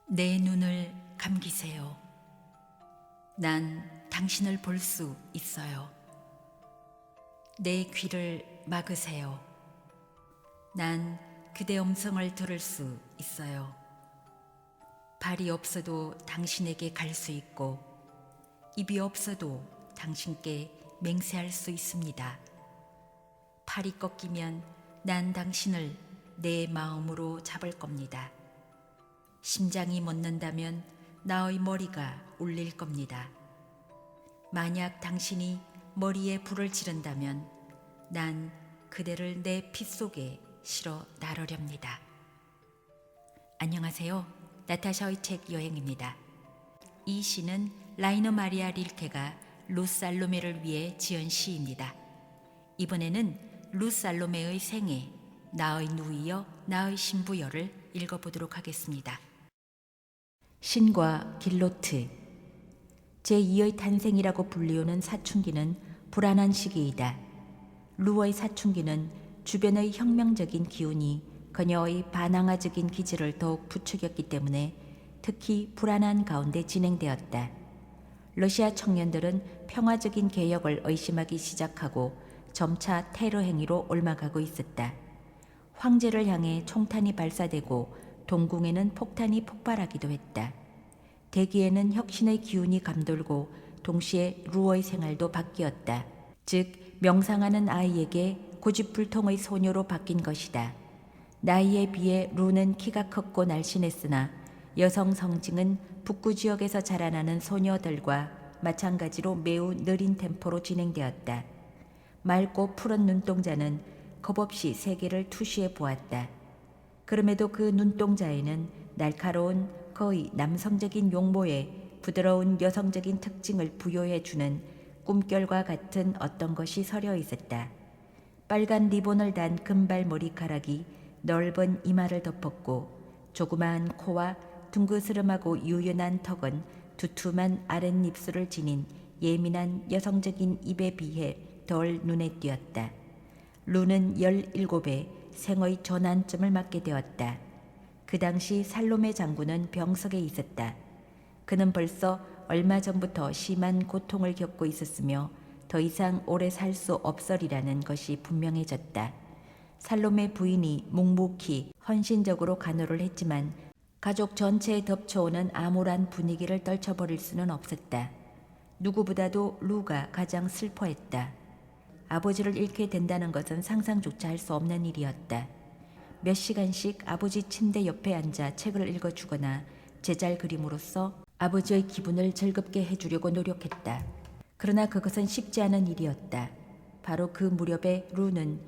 내 눈을 감기세요. 난 당신을 볼 수 있어요. 내 귀를 막으세요. 난 그대 음성을 들을 수 있어요. 발이 없어도 당신에게 갈 수 있고, 입이 없어도 당신께 맹세할 수 있습니다. 팔이 꺾이면 난 당신을 내 마음으로 잡을 겁니다. 심장이 멎는다면 나의 머리가 울릴 겁니다. 만약 당신이 머리에 불을 지른다면 난 그대를 내 피 속에 실어 나르렵니다. 안녕하세요. 나타샤의 책 여행입니다. 이 시는 라이너 마리아 릴케가 루살로메를 위해 지은 시입니다. 이번에는 루살로메의 생애, 나의 누이여 나의 신부여를 읽어보도록 하겠습니다. 신과 길로트. 제2의 탄생이라고 불리우는 사춘기는 불안한 시기이다. 루의 사춘기는 주변의 혁명적인 기운이 그녀의 반항아적인 기질을 더욱 부추겼기 때문에 특히 불안한 가운데 진행되었다. 러시아 청년들은 평화적인 개혁을 의심하기 시작하고 점차 테러 행위로 옮아가고 있었다. 황제를 향해 총탄이 발사되고 동궁에는 폭탄이 폭발하기도 했다. 대기에는 혁신의 기운이 감돌고 동시에 루의 생활도 바뀌었다. 즉 명상하는 아이에게 고집불통의 소녀로 바뀐 것이다. 나이에 비해 루는 키가 컸고 날씬했으나 여성 성징은 북부 지역에서 자라나는 소녀들과 마찬가지로 매우 느린 템포로 진행되었다. 맑고 푸른 눈동자는 겁없이 세계를 투시해 보았다. 그럼에도 그 눈동자에는 날카로운 거의 남성적인 용모에 부드러운 여성적인 특징을 부여해주는 꿈결과 같은 어떤 것이 서려 있었다. 빨간 리본을 단 금발 머리카락이 넓은 이마를 덮었고 조그마한 코와 둥그스름하고 유연한 턱은 두툼한 아랫입술을 지닌 예민한 여성적인 입에 비해 덜 눈에 띄었다. 루는 17에 생의 전환점을 맞게 되었다. 그 당시 살로메 장군은 병석에 있었다. 그는 벌써 얼마 전부터 심한 고통을 겪고 있었으며 더 이상 오래 살 수 없으리라는 것이 분명해졌다. 살로메 부인이 묵묵히 헌신적으로 간호를 했지만 가족 전체에 덮쳐오는 암울한 분위기를 떨쳐버릴 수는 없었다. 누구보다도 루가 가장 슬퍼했다. 아버지를 잃게 된다는 것은 상상조차 할 수 없는 일이었다. 몇 시간씩 아버지 침대 옆에 앉아 책을 읽어주거나 제잘 그림으로써 아버지의 기분을 즐겁게 해주려고 노력했다. 그러나 그것은 쉽지 않은 일이었다. 바로 그 무렵에 루는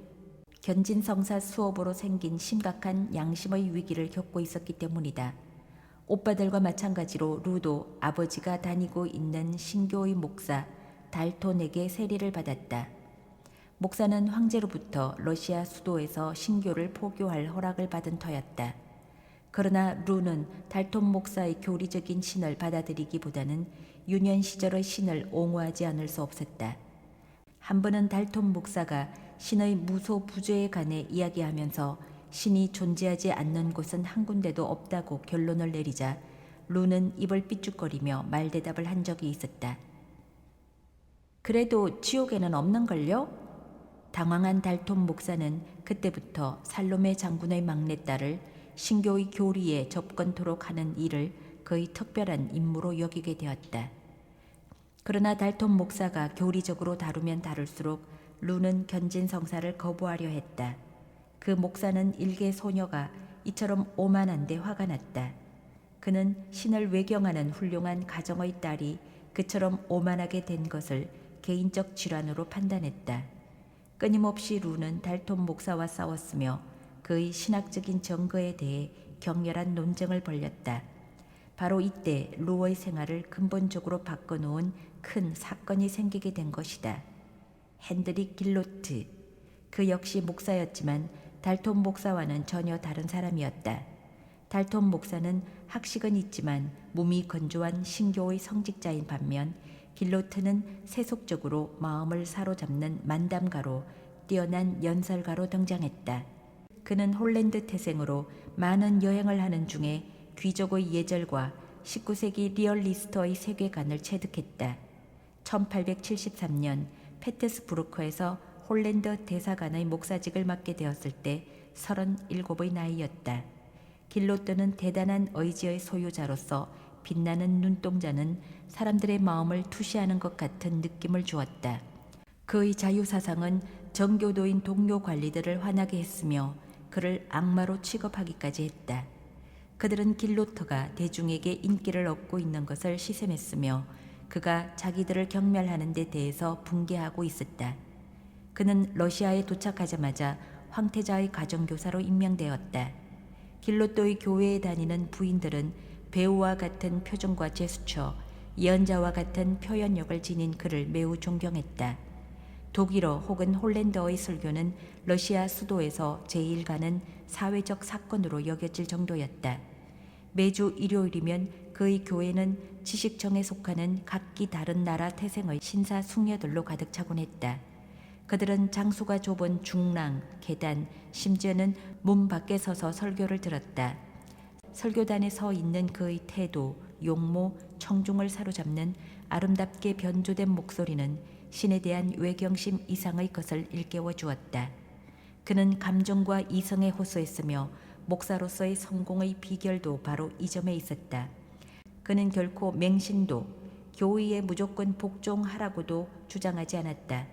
견진성사 수업으로 생긴 심각한 양심의 위기를 겪고 있었기 때문이다. 오빠들과 마찬가지로 루도 아버지가 다니고 있는 신교의 목사 달톤에게 세례를 받았다. 목사는 황제로부터 러시아 수도에서 신교를 포교할 허락을 받은 터였다. 그러나 루는 달톤 목사의 교리적인 신을 받아들이기보다는 유년 시절의 신을 옹호하지 않을 수 없었다. 한 번은 달톤 목사가 신의 무소부재에 관해 이야기하면서 신이 존재하지 않는 곳은 한 군데도 없다고 결론을 내리자 루는 입을 삐죽거리며 말대답을 한 적이 있었다. 그래도 지옥에는 없는걸요? 당황한 달톤 목사는 그때부터 살로메 장군의 막내딸을 신교의 교리에 접근토록 하는 일을 거의 특별한 임무로 여기게 되었다. 그러나 달톤 목사가 교리적으로 다루면 다룰수록 루는 견진성사를 거부하려 했다. 그 목사는 일개 소녀가 이처럼 오만한데 화가 났다. 그는 신을 외경하는 훌륭한 가정의 딸이 그처럼 오만하게 된 것을 개인적 질환으로 판단했다. 끊임없이 루는 달톤 목사와 싸웠으며 그의 신학적인 증거에 대해 격렬한 논쟁을 벌였다. 바로 이때 루의 생활을 근본적으로 바꿔놓은 큰 사건이 생기게 된 것이다. 핸드릭 길로트. 그 역시 목사였지만 달톤 목사와는 전혀 다른 사람이었다. 달톤 목사는 학식은 있지만 몸이 건조한 신교의 성직자인 반면 길로트는 세속적으로 마음을 사로잡는 만담가로 뛰어난 연설가로 등장했다. 그는 홀랜드 태생으로 많은 여행을 하는 중에 귀족의 예절과 19세기 리얼리스트의 세계관을 체득했다. 1873년 페테스부르크에서 홀랜드 대사관의 목사직을 맡게 되었을 때 37의 나이였다. 길로트는 대단한 의지의 소유자로서 빛나는 눈동자는 사람들의 마음을 투시하는 것 같은 느낌을 주었다. 그의 자유사상은 정교도인 동료 관리들을 화나게 했으며 그를 악마로 취급하기까지 했다. 그들은 길로트가 대중에게 인기를 얻고 있는 것을 시샘했으며 그가 자기들을 경멸하는 데 대해서 분개하고 있었다. 그는 러시아에 도착하자마자 황태자의 가정교사로 임명되었다. 길로또의 교회에 다니는 부인들은 배우와 같은 표정과 제스처, 예언자와 같은 표현력을 지닌 그를 매우 존경했다. 독일어 혹은 홀랜드어의 설교는 러시아 수도에서 제일 가는 사회적 사건으로 여겨질 정도였다. 매주 일요일이면 그의 교회는 지식청에 속하는 각기 다른 나라 태생의 신사 숙녀들로 가득 차곤 했다. 그들은 장소가 좁은 중랑, 계단, 심지어는 문 밖에 서서 설교를 들었다. 설교단에 서 있는 그의 태도, 용모, 청중을 사로잡는 아름답게 변조된 목소리는 신에 대한 외경심 이상의 것을 일깨워 주었다. 그는 감정과 이성에 호소했으며 목사로서의 성공의 비결도 바로 이 점에 있었다. 그는 결코 맹신도 교의에 무조건 복종하라고도 주장하지 않았다.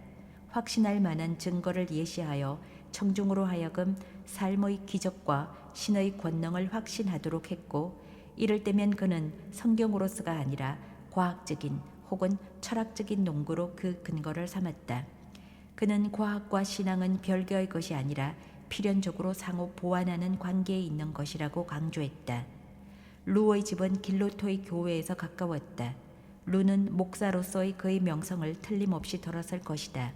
확신할 만한 증거를 예시하여 청중으로 하여금 삶의 기적과 신의 권능을 확신하도록 했고, 이럴 때면 그는 성경으로서가 아니라 과학적인 혹은 철학적인 논구로 그 근거를 삼았다. 그는 과학과 신앙은 별개의 것이 아니라 필연적으로 상호 보완하는 관계에 있는 것이라고 강조했다. 루의 집은 길로토의 교회에서 가까웠다. 루는 목사로서의 그의 명성을 틀림없이 들었을 것이다.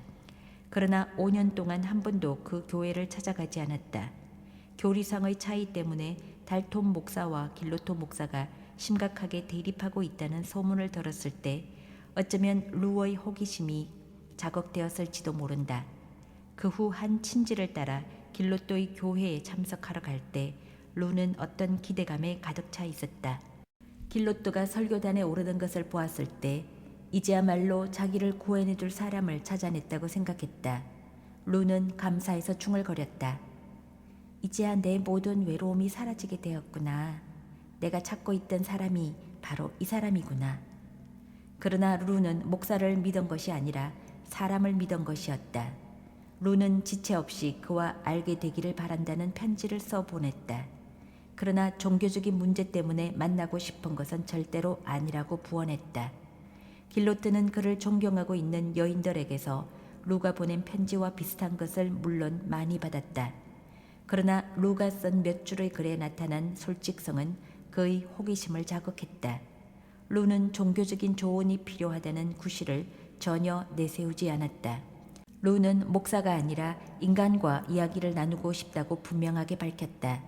그러나 5년 동안 한 번도 그 교회를 찾아가지 않았다. 교리상의 차이 때문에 달톰 목사와 길로토 목사가 심각하게 대립하고 있다는 소문을 들었을 때 어쩌면 루의 호기심이 자극되었을지도 모른다. 그 후 한 친지를 따라 길로토의 교회에 참석하러 갈 때 루는 어떤 기대감에 가득 차 있었다. 길로토가 설교단에 오르는 것을 보았을 때 이제야말로 자기를 구원해줄 사람을 찾아냈다고 생각했다. 루는 감사해서 중얼거렸다. 이제야 내 모든 외로움이 사라지게 되었구나. 내가 찾고 있던 사람이 바로 이 사람이구나. 그러나 루는 목사를 믿은 것이 아니라 사람을 믿은 것이었다. 루는 지체 없이 그와 알게 되기를 바란다는 편지를 써 보냈다. 그러나 종교적인 문제 때문에 만나고 싶은 것은 절대로 아니라고 부언했다. 길로트는 그를 존경하고 있는 여인들에게서 루가 보낸 편지와 비슷한 것을 물론 많이 받았다. 그러나 루가 쓴 몇 줄의 글에 나타난 솔직성은 그의 호기심을 자극했다. 루는 종교적인 조언이 필요하다는 구실을 전혀 내세우지 않았다. 루는 목사가 아니라 인간과 이야기를 나누고 싶다고 분명하게 밝혔다.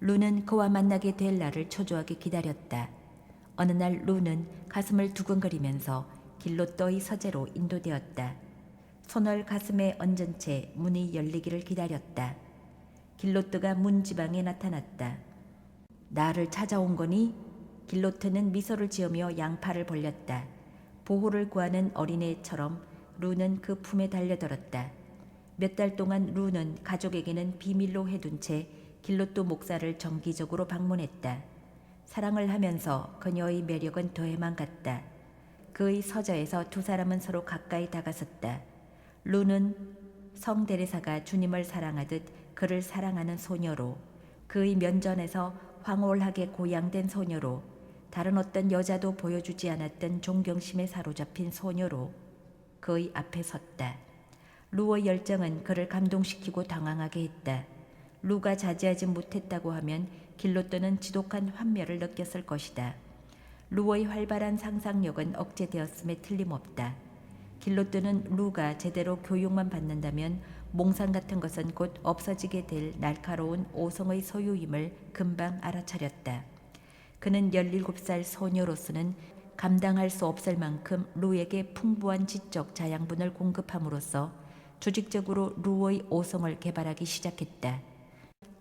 루는 그와 만나게 될 날을 초조하게 기다렸다. 어느 날 루는 가슴을 두근거리면서 길로또의 서재로 인도되었다. 손을 가슴에 얹은 채 문이 열리기를 기다렸다. 길로트가 문 지방에 나타났다. 나를 찾아온 거니? 길로트는 미소를 지으며 양팔을 벌렸다. 보호를 구하는 어린애처럼 루는 그 품에 달려들었다. 몇 달 동안 루는 가족에게는 비밀로 해둔 채 길로또 목사를 정기적으로 방문했다. 사랑을 하면서 그녀의 매력은 더해만 갔다. 그의 서저에서 두 사람은 서로 가까이 다가섰다. 루는 성 데레사가 주님을 사랑하듯 그를 사랑하는 소녀로, 그의 면전에서 황홀하게 고양된 소녀로, 다른 어떤 여자도 보여주지 않았던 존경심에 사로잡힌 소녀로 그의 앞에 섰다. 루의 열정은 그를 감동시키고 당황하게 했다. 루가 자제하지 못했다고 하면 길로또는 지독한 환멸을 느꼈을 것이다. 루의 활발한 상상력은 억제되었음에 틀림없다. 길로또는 루가 제대로 교육만 받는다면 몽상 같은 것은 곧 없어지게 될 날카로운 오성의 소유임을 금방 알아차렸다. 그는 17살 소녀로서는 감당할 수 없을 만큼 루에게 풍부한 지적 자양분을 공급함으로써 조직적으로 루의 오성을 개발하기 시작했다.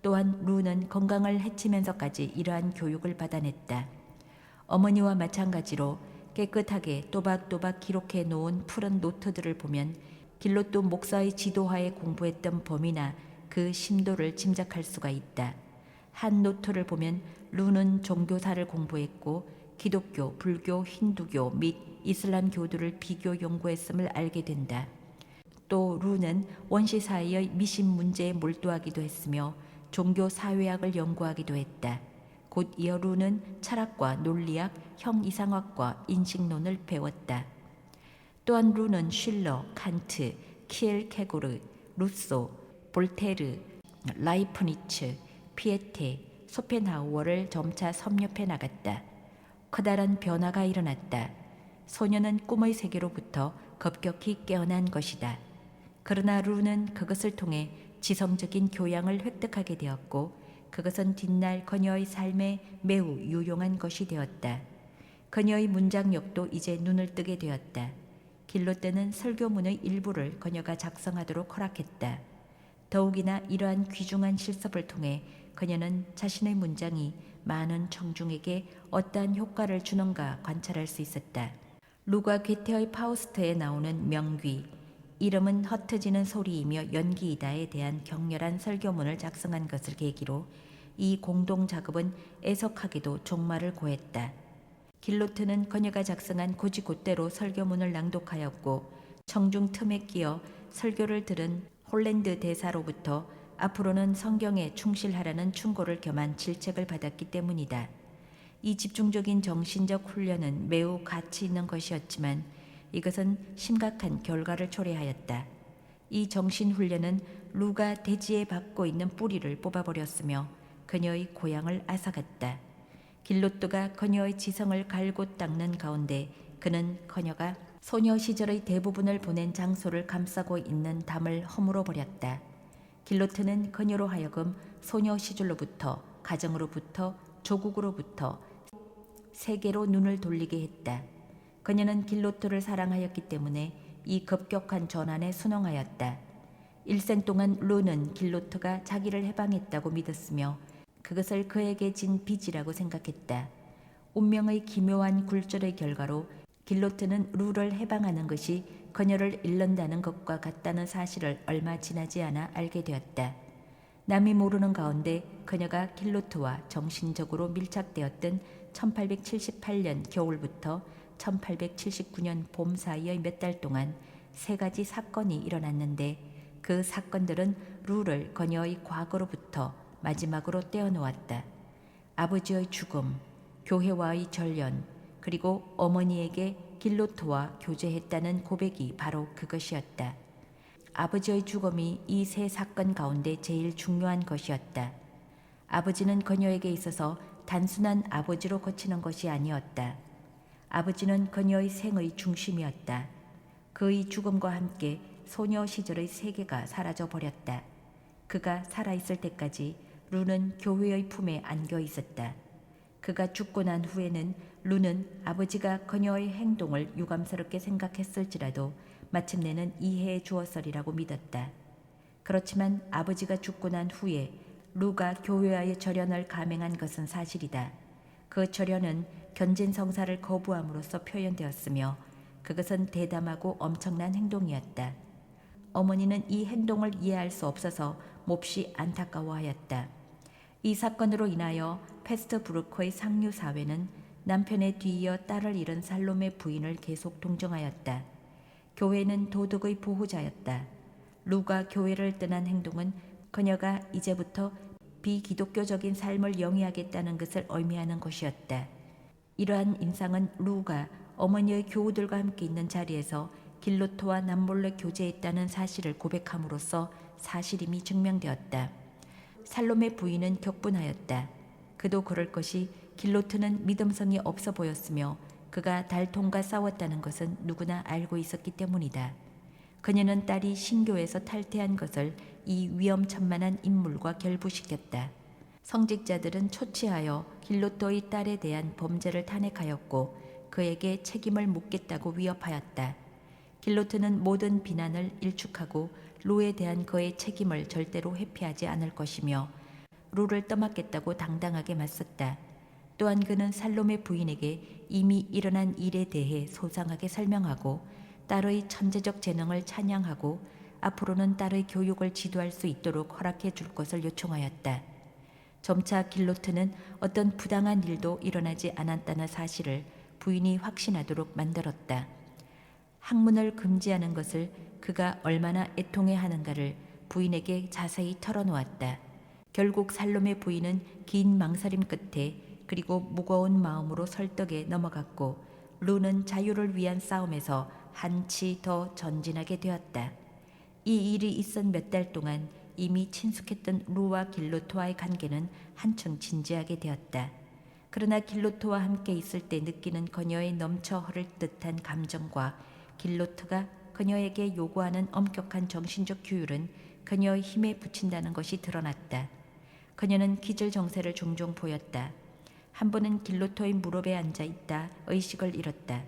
또한 루는 건강을 해치면서까지 이러한 교육을 받아냈다. 어머니와 마찬가지로 깨끗하게 또박또박 기록해 놓은 푸른 노트들을 보면 길로또 목사의 지도하에 공부했던 범위나 그 심도를 짐작할 수가 있다. 한 노트를 보면 루는 종교사를 공부했고 기독교, 불교, 힌두교 및 이슬람교들을 비교 연구했음을 알게 된다. 또 루는 원시 사회의 미신 문제에 몰두하기도 했으며 종교 사회학을 연구하기도 했다. 곧 이어 루는 철학과 논리학, 형이상학과 인식론을 배웠다. 또한 루는 슐러, 칸트, 키엘케고르, 루소, 볼테르, 라이프니츠, 피에테, 소펜하우어를 점차 섭렵해 나갔다. 커다란 변화가 일어났다. 소녀는 꿈의 세계로부터 급격히 깨어난 것이다. 그러나 루는 그것을 통해 지성적인 교양을 획득하게 되었고 그것은 뒷날 그녀의 삶에 매우 유용한 것이 되었다. 그녀의 문장력도 이제 눈을 뜨게 되었다. 길로떼는 설교문의 일부를 그녀가 작성하도록 허락했다. 더욱이나 이러한 귀중한 실습을 통해 그녀는 자신의 문장이 많은 청중에게 어떠한 효과를 주는가 관찰할 수 있었다. 루가 괴테의 파우스트에 나오는 명귀, 이름은 흩어지는 소리이며 연기이다에 대한 격렬한 설교문을 작성한 것을 계기로 이 공동 작업은 애석하게도 종말을 고했다. 길로트는 그녀가 작성한 고지곳대로 설교문을 낭독하였고 청중 틈에 끼어 설교를 들은 홀랜드 대사로부터 앞으로는 성경에 충실하라는 충고를 겸한 질책을 받았기 때문이다. 이 집중적인 정신적 훈련은 매우 가치 있는 것이었지만 이것은 심각한 결과를 초래하였다. 이 정신 훈련은 루가 대지에 박고 있는 뿌리를 뽑아버렸으며 그녀의 고향을 앗아갔다. 길로또가 그녀의 지성을 갈고 닦는 가운데 그는 그녀가 소녀 시절의 대부분을 보낸 장소를 감싸고 있는 담을 허물어 버렸다. 길로트는 그녀로 하여금 소녀 시절로부터, 가정으로부터, 조국으로부터 세계로 눈을 돌리게 했다. 그녀는 길로트를 사랑하였기 때문에 이 급격한 전환에 순응하였다. 일생 동안 루는 길로트가 자기를 해방했다고 믿었으며 그것을 그에게 진 빚이라고 생각했다. 운명의 기묘한 굴절의 결과로 길로트는 루를 해방하는 것이 그녀를 잃는다는 것과 같다는 사실을 얼마 지나지 않아 알게 되었다. 남이 모르는 가운데 그녀가 길로트와 정신적으로 밀착되었던 1878년 겨울부터 1879년 봄 사이의 몇 달 동안 3가지 사건이 일어났는데 그 사건들은 루를 그녀의 과거로부터 마지막으로 떼어놓았다. 아버지의 죽음, 교회와의 절연, 그리고 어머니에게 길로트와 교제했다는 고백이 바로 그것이었다. 아버지의 죽음이 이 3사건 가운데 제일 중요한 것이었다. 아버지는 그녀에게 있어서 단순한 아버지로 거치는 것이 아니었다. 아버지는 그녀의 생의 중심이었다. 그의 죽음과 함께 소녀 시절의 세계가 사라져 버렸다. 그가 살아있을 때까지 루는 교회의 품에 안겨 있었다. 그가 죽고 난 후에는 루는 아버지가 그녀의 행동을 유감스럽게 생각했을지라도 마침내는 이해해 주었으리라고 믿었다. 그렇지만 아버지가 죽고 난 후에 루가 교회와의 절연을 감행한 것은 사실이다. 그 절연은 견진성사를 거부함으로써 표현되었으며 그것은 대담하고 엄청난 행동이었다. 어머니는 이 행동을 이해할 수 없어서 몹시 안타까워하였다. 이 사건으로 인하여 페스트부르크의 상류 사회는 남편에 뒤이어 딸을 잃은 살롬의 부인을 계속 동정하였다. 교회는 도덕의 보호자였다. 루가 교회를 떠난 행동은 그녀가 이제부터 비기독교적인 삶을 영위하겠다는 것을 의미하는 것이었다. 이러한 인상은 루가 어머니의 교우들과 함께 있는 자리에서 길로토와 남몰래 교제했다는 사실을 고백함으로써 사실임이 증명되었다. 살롬의 부인은 격분하였다. 그도 그럴 것이 길로트는 믿음성이 없어 보였으며 그가 달통과 싸웠다는 것은 누구나 알고 있었기 때문이다. 그녀는 딸이 신교에서 탈퇴한 것을 이 위험천만한 인물과 결부시켰다. 성직자들은 초치하여 길로토의 딸에 대한 범죄를 탄핵하였고 그에게 책임을 묻겠다고 위협하였다. 길로트는 모든 비난을 일축하고 루에 대한 그의 책임을 절대로 회피하지 않을 것이며 루를 떠맡겠다고 당당하게 맞섰다. 또한 그는 살롬의 부인에게 이미 일어난 일에 대해 소상하게 설명하고 딸의 천재적 재능을 찬양하고 앞으로는 딸의 교육을 지도할 수 있도록 허락해 줄 것을 요청하였다. 점차 길로트는 어떤 부당한 일도 일어나지 않았다는 사실을 부인이 확신하도록 만들었다. 학문을 금지하는 것을 그가 얼마나 애통해 하는가를 부인에게 자세히 털어놓았다. 결국 살롬의 부인은 긴 망설임 끝에 그리고 무거운 마음으로 설득에 넘어갔고 루는 자유를 위한 싸움에서 한치 더 전진하게 되었다. 이 일이 있은 몇 달 동안 이미 친숙했던 루와 길로트와의 관계는 한층 진지하게 되었다. 그러나 길로트와 함께 있을 때 느끼는 그녀의 넘쳐 흐를 듯한 감정과 길로트가 그녀에게 요구하는 엄격한 정신적 규율은 그녀의 힘에 부친다는 것이 드러났다. 그녀는 기절 정세를 종종 보였다. 한 번은 길로트의 무릎에 앉아 있다 의식을 잃었다.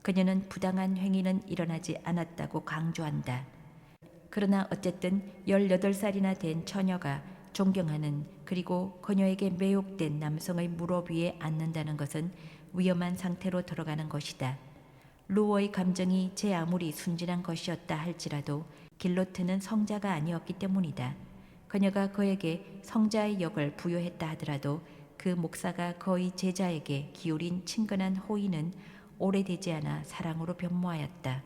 그녀는 부당한 행위는 일어나지 않았다고 강조한다. 그러나 어쨌든 18살이나 된 처녀가 존경하는 그리고 그녀에게 매혹된 남성의 무릎 위에 앉는다는 것은 위험한 상태로 들어가는 것이다. 루어의 감정이 제 아무리 순진한 것이었다 할지라도 길로트는 성자가 아니었기 때문이다. 그녀가 그에게 성자의 역을 부여했다 하더라도 그 목사가 거의 제자에게 기울인 친근한 호의는 오래되지 않아 사랑으로 변모하였다.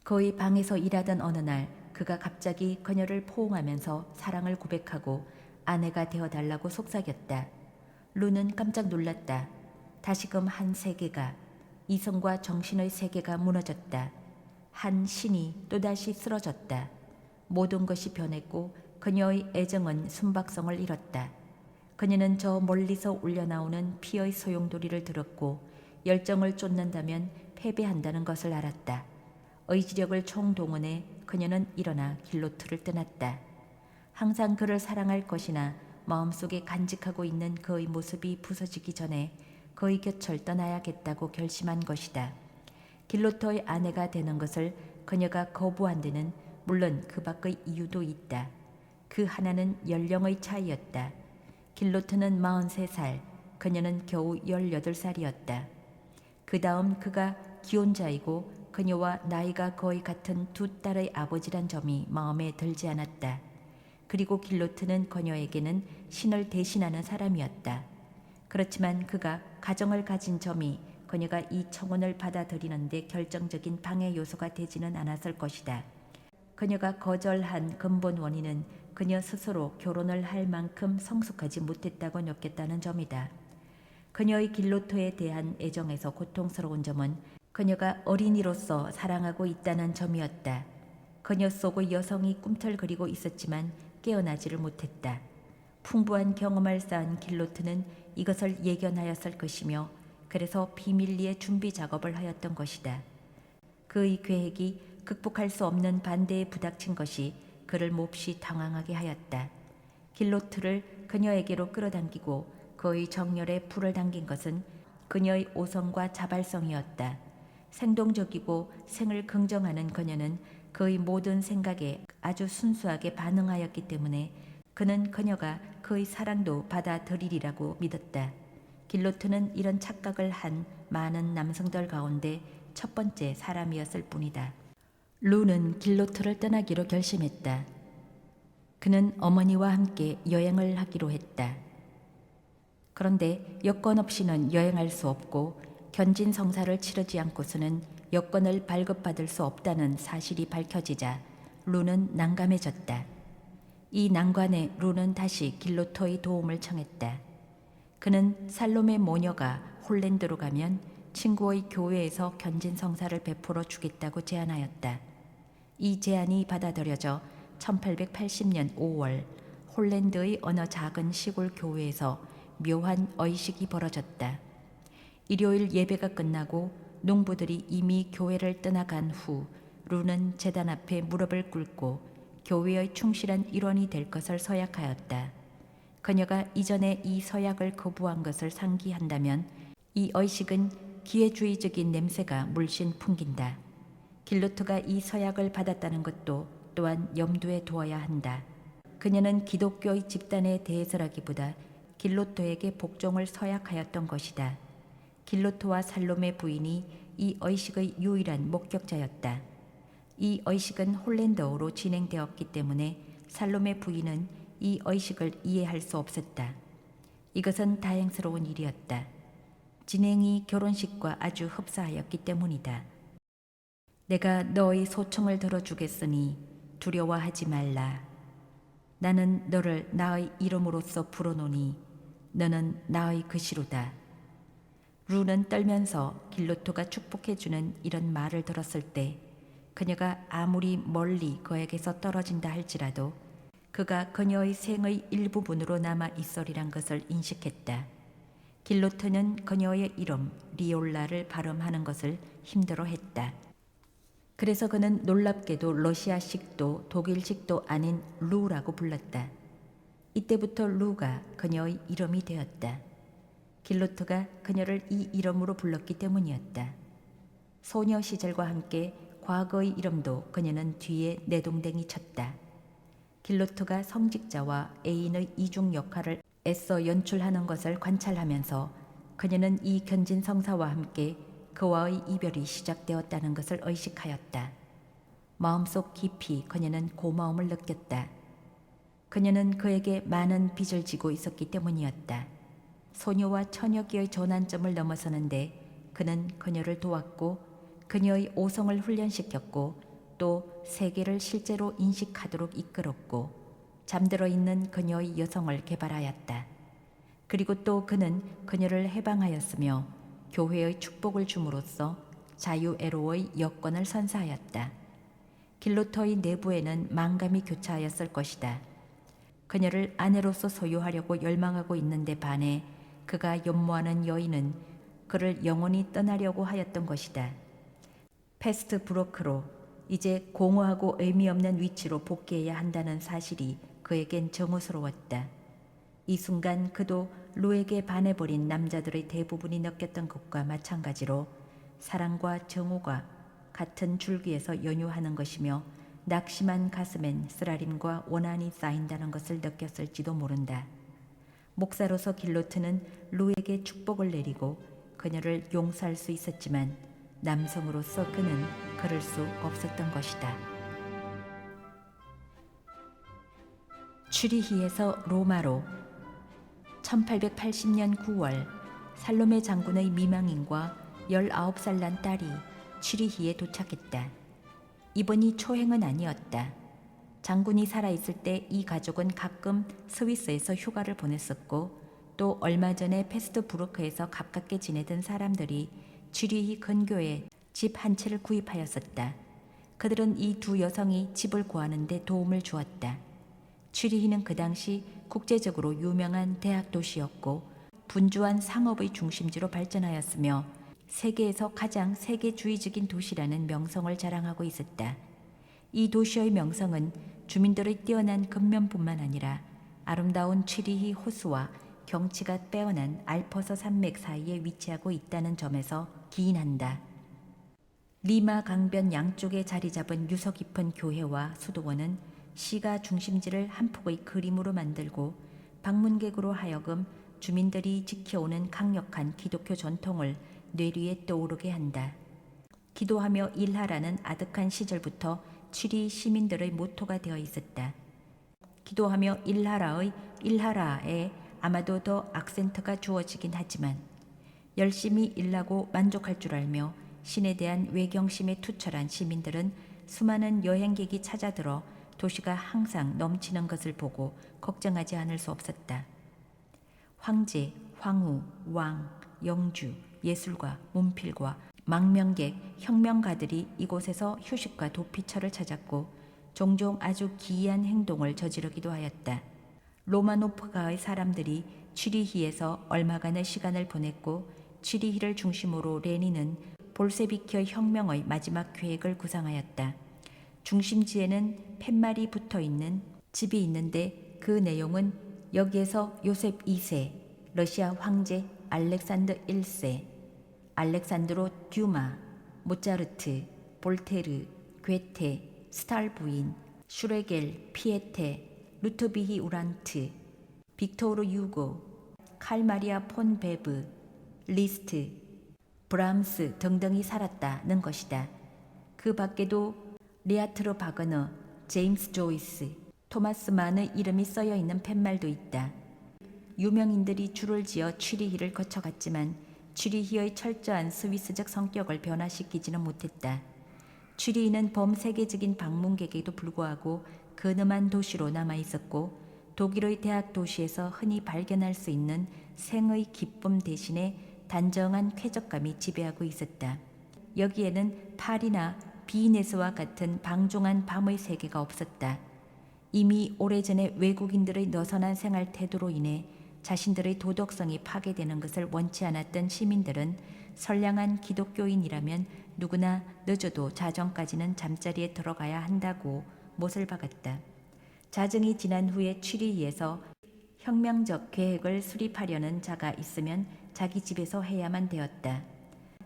그의 방에서 일하던 어느 날 그가 갑자기 그녀를 포옹하면서 사랑을 고백하고 아내가 되어달라고 속삭였다. 루는 깜짝 놀랐다. 다시금 한 세계가, 이성과 정신의 세계가 무너졌다. 한 신이 또다시 쓰러졌다. 모든 것이 변했고 그녀의 애정은 순박성을 잃었다. 그녀는 저 멀리서 울려나오는 피의 소용돌이를 들었고 열정을 쫓는다면 패배한다는 것을 알았다. 의지력을 총동원해 그녀는 일어나 길로트를 떠났다. 항상 그를 사랑할 것이나 마음속에 간직하고 있는 그의 모습이 부서지기 전에 그의 곁을 떠나야겠다고 결심한 것이다. 길로트의 아내가 되는 것을 그녀가 거부한 데는 물론 그 밖의 이유도 있다. 그 하나는 연령의 차이였다. 길로트는 43살, 그녀는 겨우 18살이었다. 그 다음 그가 기혼자이고 그녀와 나이가 거의 같은 두 딸의 아버지란 점이 마음에 들지 않았다. 그리고 길로트는 그녀에게는 신을 대신하는 사람이었다. 그렇지만 그가 가정을 가진 점이 그녀가 이 청혼을 받아들이는데 결정적인 방해 요소가 되지는 않았을 것이다. 그녀가 거절한 근본 원인은 그녀 스스로 결혼을 할 만큼 성숙하지 못했다고 느꼈다는 점이다. 그녀의 길로트에 대한 애정에서 고통스러운 점은 그녀가 어린이로서 사랑하고 있다는 점이었다. 그녀 속의 여성이 꿈틀거리고 있었지만 깨어나지를 못했다. 풍부한 경험을 쌓은 길로트는 이것을 예견하였을 것이며 그래서 비밀리에 준비 작업을 하였던 것이다. 그의 계획이 극복할 수 없는 반대에 부닥친 것이 그를 몹시 당황하게 하였다. 길로트를 그녀에게로 끌어당기고 그의 정열에 불을 당긴 것은 그녀의 오성과 자발성이었다. 생동적이고 생을 긍정하는 그녀는 그의 모든 생각에 아주 순수하게 반응하였기 때문에 그는 그녀가 그의 사랑도 받아들이리라고 믿었다. 길로트는 이런 착각을 한 많은 남성들 가운데 첫 번째 사람이었을 뿐이다. 루는 길로트를 떠나기로 결심했다. 그는 어머니와 함께 여행을 하기로 했다. 그런데 여권 없이는 여행할 수 없고 견진 성사를 치르지 않고서는 여권을 발급받을 수 없다는 사실이 밝혀지자 루는 난감해졌다. 이 난관에 루는 다시 길로트의 도움을 청했다. 그는 살롬의 모녀가 홀랜드로 가면 친구의 교회에서 견진 성사를 베풀어 주겠다고 제안하였다. 이 제안이 받아들여져 1880년 5월 홀랜드의 어느 작은 시골 교회에서 묘한 의식이 벌어졌다. 일요일 예배가 끝나고 농부들이 이미 교회를 떠나간 후 루는 제단 앞에 무릎을 꿇고 교회의 충실한 일원이 될 것을 서약하였다. 그녀가 이전에 이 서약을 거부한 것을 상기한다면 이 의식은 기회주의적인 냄새가 물씬 풍긴다. 길로트가 이 서약을 받았다는 것도 또한 염두에 두어야 한다. 그녀는 기독교의 집단에 대해서라기보다 길로토에게 복종을 서약하였던 것이다. 길로토와 살로메 부인이 이 의식의 유일한 목격자였다. 이 의식은 홀랜더어로 진행되었기 때문에 살로메 부인은 이 의식을 이해할 수 없었다. 이것은 다행스러운 일이었다. 진행이 결혼식과 아주 흡사하였기 때문이다. 내가 너의 소청을 들어주겠으니 두려워하지 말라. 나는 너를 나의 이름으로써 부르노니 너는 나의 그시로다. 루는 떨면서 길로토가 축복해주는 이런 말을 들었을 때 그녀가 아무리 멀리 그에게서 떨어진다 할지라도 그가 그녀의 생의 일부분으로 남아 있으리란 것을 인식했다. 길로토는 그녀의 이름 리올라를 발음하는 것을 힘들어했다. 그래서 그는 놀랍게도 러시아식도 독일식도 아닌 루라고 불렀다. 이때부터 루가 그녀의 이름이 되었다. 길로토가 그녀를 이 이름으로 불렀기 때문이었다. 소녀 시절과 함께 과거의 이름도 그녀는 뒤에 내동댕이 쳤다. 길로토가 성직자와 애인의 이중 역할을 애써 연출하는 것을 관찰하면서 그녀는 이 견진 성사와 함께 그와의 이별이 시작되었다는 것을 의식하였다. 마음속 깊이 그녀는 고마움을 느꼈다. 그녀는 그에게 많은 빚을 지고 있었기 때문이었다. 소녀와 처녀기의 전환점을 넘어서는데 그는 그녀를 도왔고 그녀의 오성을 훈련시켰고 또 세계를 실제로 인식하도록 이끌었고 잠들어 있는 그녀의 여성을 개발하였다. 그리고 또 그는 그녀를 해방하였으며 교회의 축복을 줌으로써 자유애로의 여건을 선사하였다. 길로토의 내부에는 망감이 교차하였을 것이다. 그녀를 아내로서 소유하려고 열망하고 있는데 반해 그가 연모하는 여인은 그를 영원히 떠나려고 하였던 것이다. 패스트 브로크로 이제 공허하고 의미 없는 위치로 복귀해야 한다는 사실이 그에겐 정오스러웠다. 이 순간 그도 루에게 반해버린 남자들의 대부분이 느꼈던 것과 마찬가지로 사랑과 정오가 같은 줄기에서 연유하는 것이며 낙심한 가슴엔 쓰라림과 원한이 쌓인다는 것을 느꼈을지도 모른다. 목사로서 길로트는 루에게 축복을 내리고 그녀를 용서할 수 있었지만 남성으로서 그는 그럴 수 없었던 것이다. 취리히에서 로마로 1880년 9월 살로메 장군의 미망인과 19살 난 딸이 취리히에 도착했다. 이번이 초행은 아니었다. 장군이 살아있을 때 이 가족은 가끔 스위스에서 휴가를 보냈었고 또 얼마 전에 페스트부르크에서 가깝게 지내던 사람들이 취리히 근교에 집 한 채를 구입하였었다. 그들은 이 두 여성이 집을 구하는 데 도움을 주었다. 취리히는 그 당시 국제적으로 유명한 대학 도시였고 분주한 상업의 중심지로 발전하였으며 세계에서 가장 세계주의적인 도시라는 명성을 자랑하고 있었다. 이 도시의 명성은 주민들의 뛰어난 근면뿐만 아니라 아름다운 취리히 호수와 경치가 빼어난 알퍼서 산맥 사이에 위치하고 있다는 점에서 기인한다. 리마 강변 양쪽에 자리 잡은 유서 깊은 교회와 수도원은 시가 중심지를 한 폭의 그림으로 만들고 방문객으로 하여금 주민들이 지켜오는 강력한 기독교 전통을 뇌리에 떠오르게 한다. 기도하며 일하라는 아득한 시절부터 취리 시민들의 모토가 되어 있었다. 기도하며 일하라의 일하라에 아마도 더 악센트가 주어지긴 하지만 열심히 일하고 만족할 줄 알며 신에 대한 외경심에 투철한 시민들은 수많은 여행객이 찾아들어 도시가 항상 넘치는 것을 보고 걱정하지 않을 수 없었다. 황제, 황후, 왕, 영주, 예술가, 문필과 망명객, 혁명가들이 이곳에서 휴식과 도피처를 찾았고 종종 아주 기이한 행동을 저지르기도 하였다. 로마노프가의 사람들이 취리히에서 얼마간의 시간을 보냈고 취리히를 중심으로 레닌은 볼세비키의 혁명의 마지막 계획을 구상하였다. 중심지에는 팻말이 붙어있는 집이 있는데 그 내용은 여기에서 요셉 2세, 러시아 황제 알렉산더 1세, 알렉산드로 듀마, 모차르트, 볼테르, 괴테, 스탈 부인, 슈레겔, 피에테, 루트비히 우란트, 빅토르 유고, 칼 마리아 폰 베브, 리스트, 브람스 등등이 살았다는 것이다. 그 밖에도 리아트르 바그너, 제임스 조이스, 토마스 만의 이름이 써여 있는 팻말도 있다. 유명인들이 줄을 지어 취리히를 거쳐갔지만 취리히의 철저한 스위스적 성격을 변화시키지는 못했다. 취리히는 범세계적인 방문객에도 불구하고 근엄한 도시로 남아있었고 독일의 대학 도시에서 흔히 발견할 수 있는 생의 기쁨 대신에 단정한 쾌적감이 지배하고 있었다. 여기에는 파리나 비네스와 같은 방종한 밤의 세계가 없었다. 이미 오래전에 외국인들의 너선한 생활 태도로 인해 자신들의 도덕성이 파괴되는 것을 원치 않았던 시민들은 선량한 기독교인이라면 누구나 늦어도 자정까지는 잠자리에 들어가야 한다고 못을 박았다. 자정이 지난 후에 취리히에서 혁명적 계획을 수립하려는 자가 있으면 자기 집에서 해야만 되었다.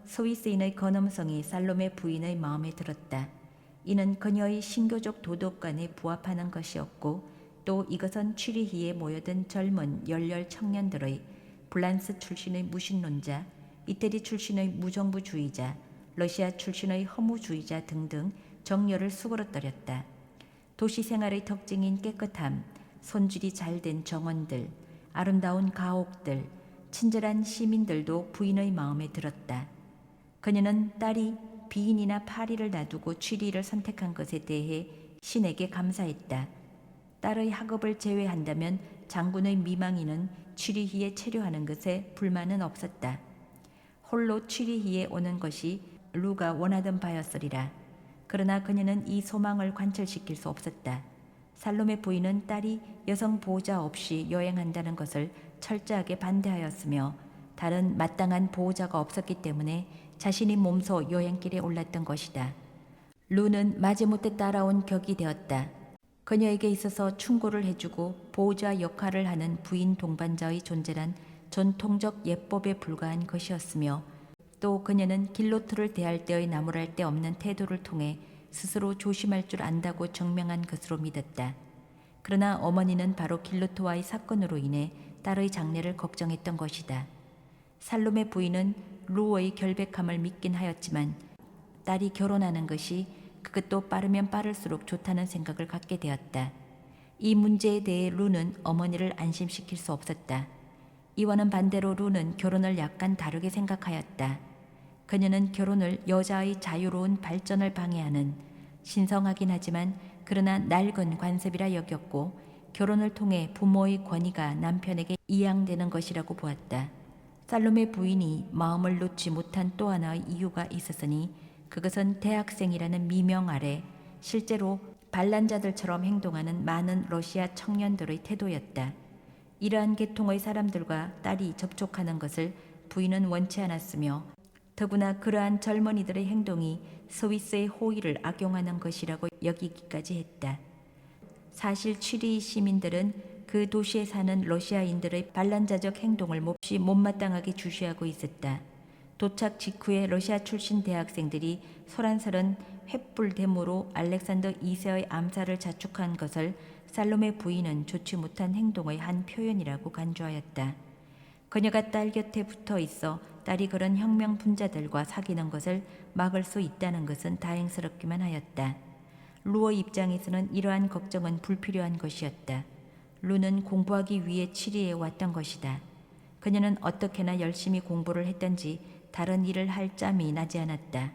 스위스인의 근엄성이 살로메 부인의 마음에 들었다. 이는 그녀의 신교적 도덕관에 부합하는 것이었고 또 이것은 취리히에 모여든 젊은 열렬 청년들의 프랑스 출신의 무신론자, 이태리 출신의 무정부주의자, 러시아 출신의 허무주의자 등등 정열을 수그러뜨렸다. 도시 생활의 특징인 깨끗함, 손질이 잘된 정원들, 아름다운 가옥들, 친절한 시민들도 부인의 마음에 들었다. 그녀는 딸이 비인이나 파리를 놔두고 취리를 선택한 것에 대해 신에게 감사했다. 딸의 학업을 제외한다면 장군의 미망이는 취리히에 체류하는 것에 불만은 없었다. 홀로 취리히에 오는 것이 루가 원하던 바였으리라. 그러나 그녀는 이 소망을 관철시킬 수 없었다. 살로메 부인은 딸이 여성 보호자 없이 여행한다는 것을 철저하게 반대하였으며 다른 마땅한 보호자가 없었기 때문에 자신이 몸소 여행길에 올랐던 것이다. 루는 마지못해 따라온 격이 되었다. 그녀에게 있어서 충고를 해주고 보호자 역할을 하는 부인 동반자의 존재란 전통적 예법에 불과한 것이었으며 또 그녀는 길로트를 대할 때의 나무랄 데 없는 태도를 통해 스스로 조심할 줄 안다고 증명한 것으로 믿었다. 그러나 어머니는 바로 길로트와의 사건으로 인해 딸의 장래를 걱정했던 것이다. 살로메 부인은 루의 결백함을 믿긴 하였지만 딸이 결혼하는 것이 그것도 빠르면 빠를수록 좋다는 생각을 갖게 되었다. 이 문제에 대해 루는 어머니를 안심시킬 수 없었다. 이와는 반대로 루는 결혼을 약간 다르게 생각하였다. 그녀는 결혼을 여자의 자유로운 발전을 방해하는 신성하긴 하지만 그러나 낡은 관습이라 여겼고 결혼을 통해 부모의 권위가 남편에게 이양되는 것이라고 보았다. 살로메 부인이 마음을 놓지 못한 또 하나의 이유가 있었으니 그것은 대학생이라는 미명 아래 실제로 반란자들처럼 행동하는 많은 러시아 청년들의 태도였다. 이러한 계통의 사람들과 딸이 접촉하는 것을 부인은 원치 않았으며 더구나 그러한 젊은이들의 행동이 스위스의 호의를 악용하는 것이라고 여기기까지 했다. 사실 취리 시민들은 그 도시에 사는 러시아인들의 반란자적 행동을 몹시 못마땅하게 주시하고 있었다. 도착 직후에 러시아 출신 대학생들이 소란스런 횃불 데모로 알렉산더 2세의 암살을 자축한 것을 살로메 부인은 좋지 못한 행동의 한 표현이라고 간주하였다. 그녀가 딸 곁에 붙어 있어 딸이 그런 혁명 분자들과 사귀는 것을 막을 수 있다는 것은 다행스럽기만 하였다. 루의 입장에서는 이러한 걱정은 불필요한 것이었다. 루는 공부하기 위해 취리에 왔던 것이다. 그녀는 어떻게나 열심히 공부를 했던지 다른 일을 할 짬이 나지 않았다.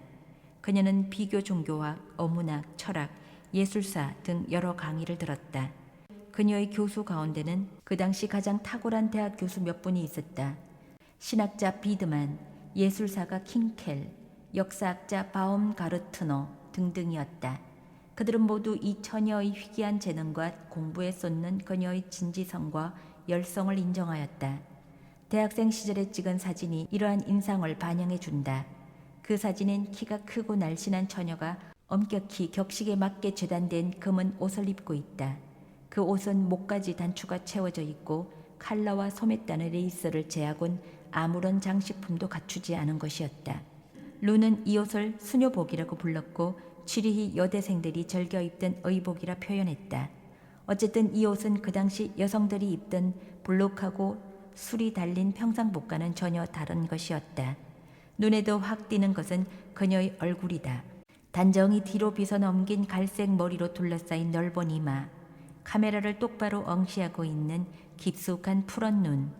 그녀는 비교 종교학, 어문학, 철학, 예술사 등 여러 강의를 들었다. 그녀의 교수 가운데는 그 당시 가장 탁월한 대학 교수 몇 분이 있었다. 신학자 비드만, 예술사가 킹켈, 역사학자 바움가르트너 등등이었다. 그들은 모두 이 처녀의 희귀한 재능과 공부에 쏟는 그녀의 진지성과 열성을 인정하였다. 대학생 시절에 찍은 사진이 이러한 인상을 반영해 준다. 그 사진엔 키가 크고 날씬한 처녀가 엄격히 격식에 맞게 재단된 검은 옷을 입고 있다. 그 옷은 목까지 단추가 채워져 있고 칼라와 소매단의 레이스를 제하곤 아무런 장식품도 갖추지 않은 것이었다. 루는 이 옷을 수녀복이라고 불렀고 취리히 여대생들이 즐겨 입던 의복이라 표현했다. 어쨌든 이 옷은 그 당시 여성들이 입던 볼록하고 술이 달린 평상복과는 전혀 다른 것이었다. 눈에도 확 띄는 것은 그녀의 얼굴이다. 단정히 뒤로 빗어 넘긴 갈색 머리로 둘러싸인 넓은 이마, 카메라를 똑바로 응시하고 있는 깊숙한 푸른 눈,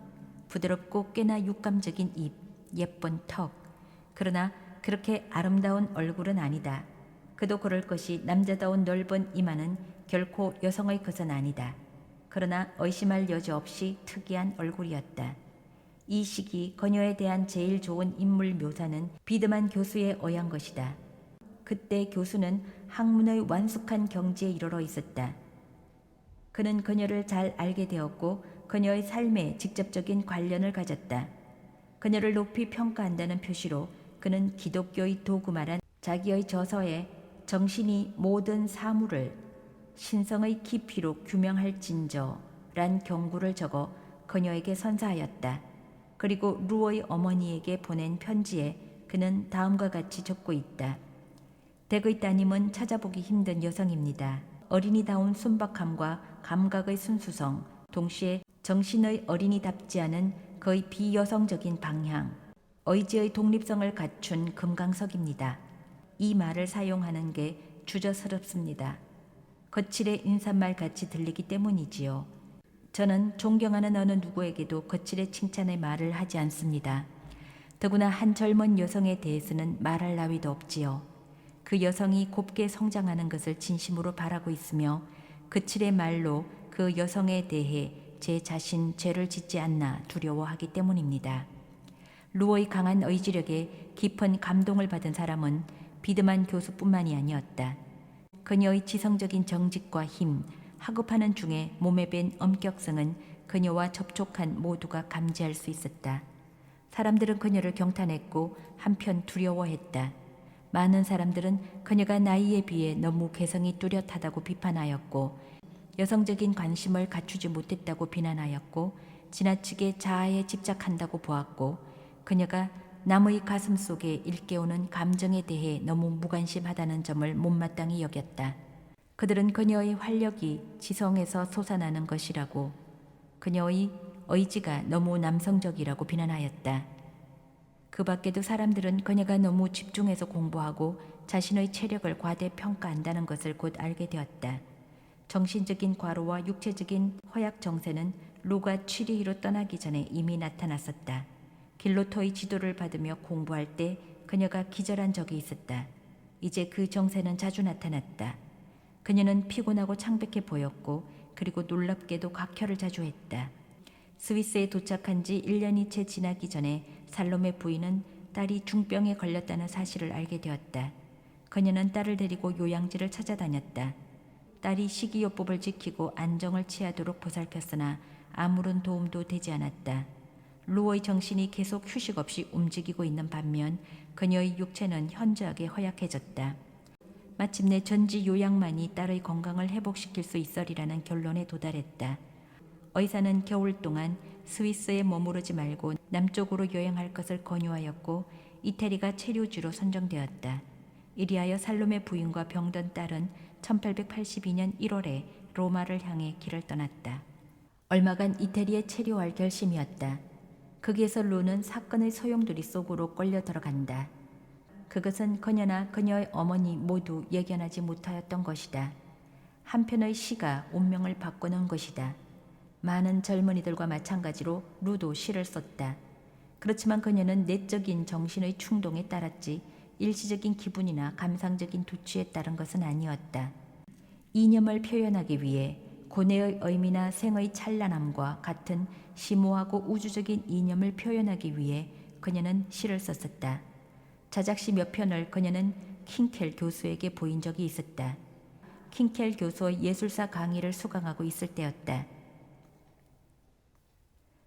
부드럽고 꽤나 육감적인 입, 예쁜 턱. 그러나 그렇게 아름다운 얼굴은 아니다. 그도 그럴 것이 남자다운 넓은 이마는 결코 여성의 것은 아니다. 그러나 의심할 여지 없이 특이한 얼굴이었다. 이 시기 그녀에 대한 제일 좋은 인물 묘사는 비드만 교수에 의한 것이다. 그때 교수는 학문의 완숙한 경지에 이르러 있었다. 그는 그녀를 잘 알게 되었고 그녀의 삶에 직접적인 관련을 가졌다. 그녀를 높이 평가한다는 표시로 그는 기독교의 도구말한 자기의 저서에 정신이 모든 사물을 신성의 깊이로 규명할진저란 경구를 적어 그녀에게 선사하였다. 그리고 루어의 어머니에게 보낸 편지에 그는 다음과 같이 적고 있다. 댁의 따님은 찾아보기 힘든 여성입니다. 어린이다운 순박함과 감각의 순수성, 동시에 정신의 어린이답지 않은 거의 비여성적인 방향, 의지의 독립성을 갖춘 금강석입니다. 이 말을 사용하는 게 주저스럽습니다. 거칠의 인사말 같이 들리기 때문이지요. 저는 존경하는 어느 누구에게도 거칠의 칭찬의 말을 하지 않습니다. 더구나 한 젊은 여성에 대해서는 말할 나위도 없지요. 그 여성이 곱게 성장하는 것을 진심으로 바라고 있으며 거칠의 말로 그 여성에 대해 제 자신 죄를 짓지 않나 두려워하기 때문입니다. 루어의 강한 의지력에 깊은 감동을 받은 사람은 비드만 교수뿐만이 아니었다. 그녀의 지성적인 정직과 힘, 학업하는 중에 몸에 밴 엄격성은 그녀와 접촉한 모두가 감지할 수 있었다. 사람들은 그녀를 경탄했고 한편 두려워했다. 많은 사람들은 그녀가 나이에 비해 너무 개성이 뚜렷하다고 비판하였고 여성적인 관심을 갖추지 못했다고 비난하였고 지나치게 자아에 집착한다고 보았고 그녀가 남의 가슴 속에 일깨우는 감정에 대해 너무 무관심하다는 점을 못마땅히 여겼다. 그들은 그녀의 활력이 지성에서 솟아나는 것이라고 그녀의 의지가 너무 남성적이라고 비난하였다. 그 밖에도 사람들은 그녀가 너무 집중해서 공부하고 자신의 체력을 과대평가한다는 것을 곧 알게 되었다. 정신적인 과로와 육체적인 허약 정세는 루가 취리히로 떠나기 전에 이미 나타났었다. 길로터의 지도를 받으며 공부할 때 그녀가 기절한 적이 있었다. 이제 그 정세는 자주 나타났다. 그녀는 피곤하고 창백해 보였고 그리고 놀랍게도 각혈을 자주 했다. 스위스에 도착한 지 1년이 채 지나기 전에 살롬의 부인은 딸이 중병에 걸렸다는 사실을 알게 되었다. 그녀는 딸을 데리고 요양지를 찾아다녔다. 딸이 식이요법을 지키고 안정을 취하도록 보살폈으나 아무런 도움도 되지 않았다. 루어의 정신이 계속 휴식 없이 움직이고 있는 반면 그녀의 육체는 현저하게 허약해졌다. 마침내 전지 요양만이 딸의 건강을 회복시킬 수 있으리라는 결론에 도달했다. 의사는 겨울 동안 스위스에 머무르지 말고 남쪽으로 여행할 것을 권유하였고 이태리가 체류지로 선정되었다. 이리하여 살롬의 부인과 병든 딸은 1882년 1월에 로마를 향해 길을 떠났다. 얼마간 이태리에 체류할 결심이었다. 거기에서 루는 사건의 소용돌이 속으로 끌려 들어간다. 그것은 그녀나 그녀의 어머니 모두 예견하지 못하였던 것이다. 한편의 시가 운명을 바꾸는 것이다. 많은 젊은이들과 마찬가지로 루도 시를 썼다. 그렇지만 그녀는 내적인 정신의 충동에 따랐지 일시적인 기분이나 감상적인 두취에 따른 것은 아니었다. 이념을 표현하기 위해 고뇌의 의미나 생의 찬란함과 같은 심오하고 우주적인 이념을 표현하기 위해 그녀는 시를 썼었다. 자작시 몇 편을 그녀는 킹켈 교수에게 보인 적이 있었다. 킹켈 교수의 예술사 강의를 수강하고 있을 때였다.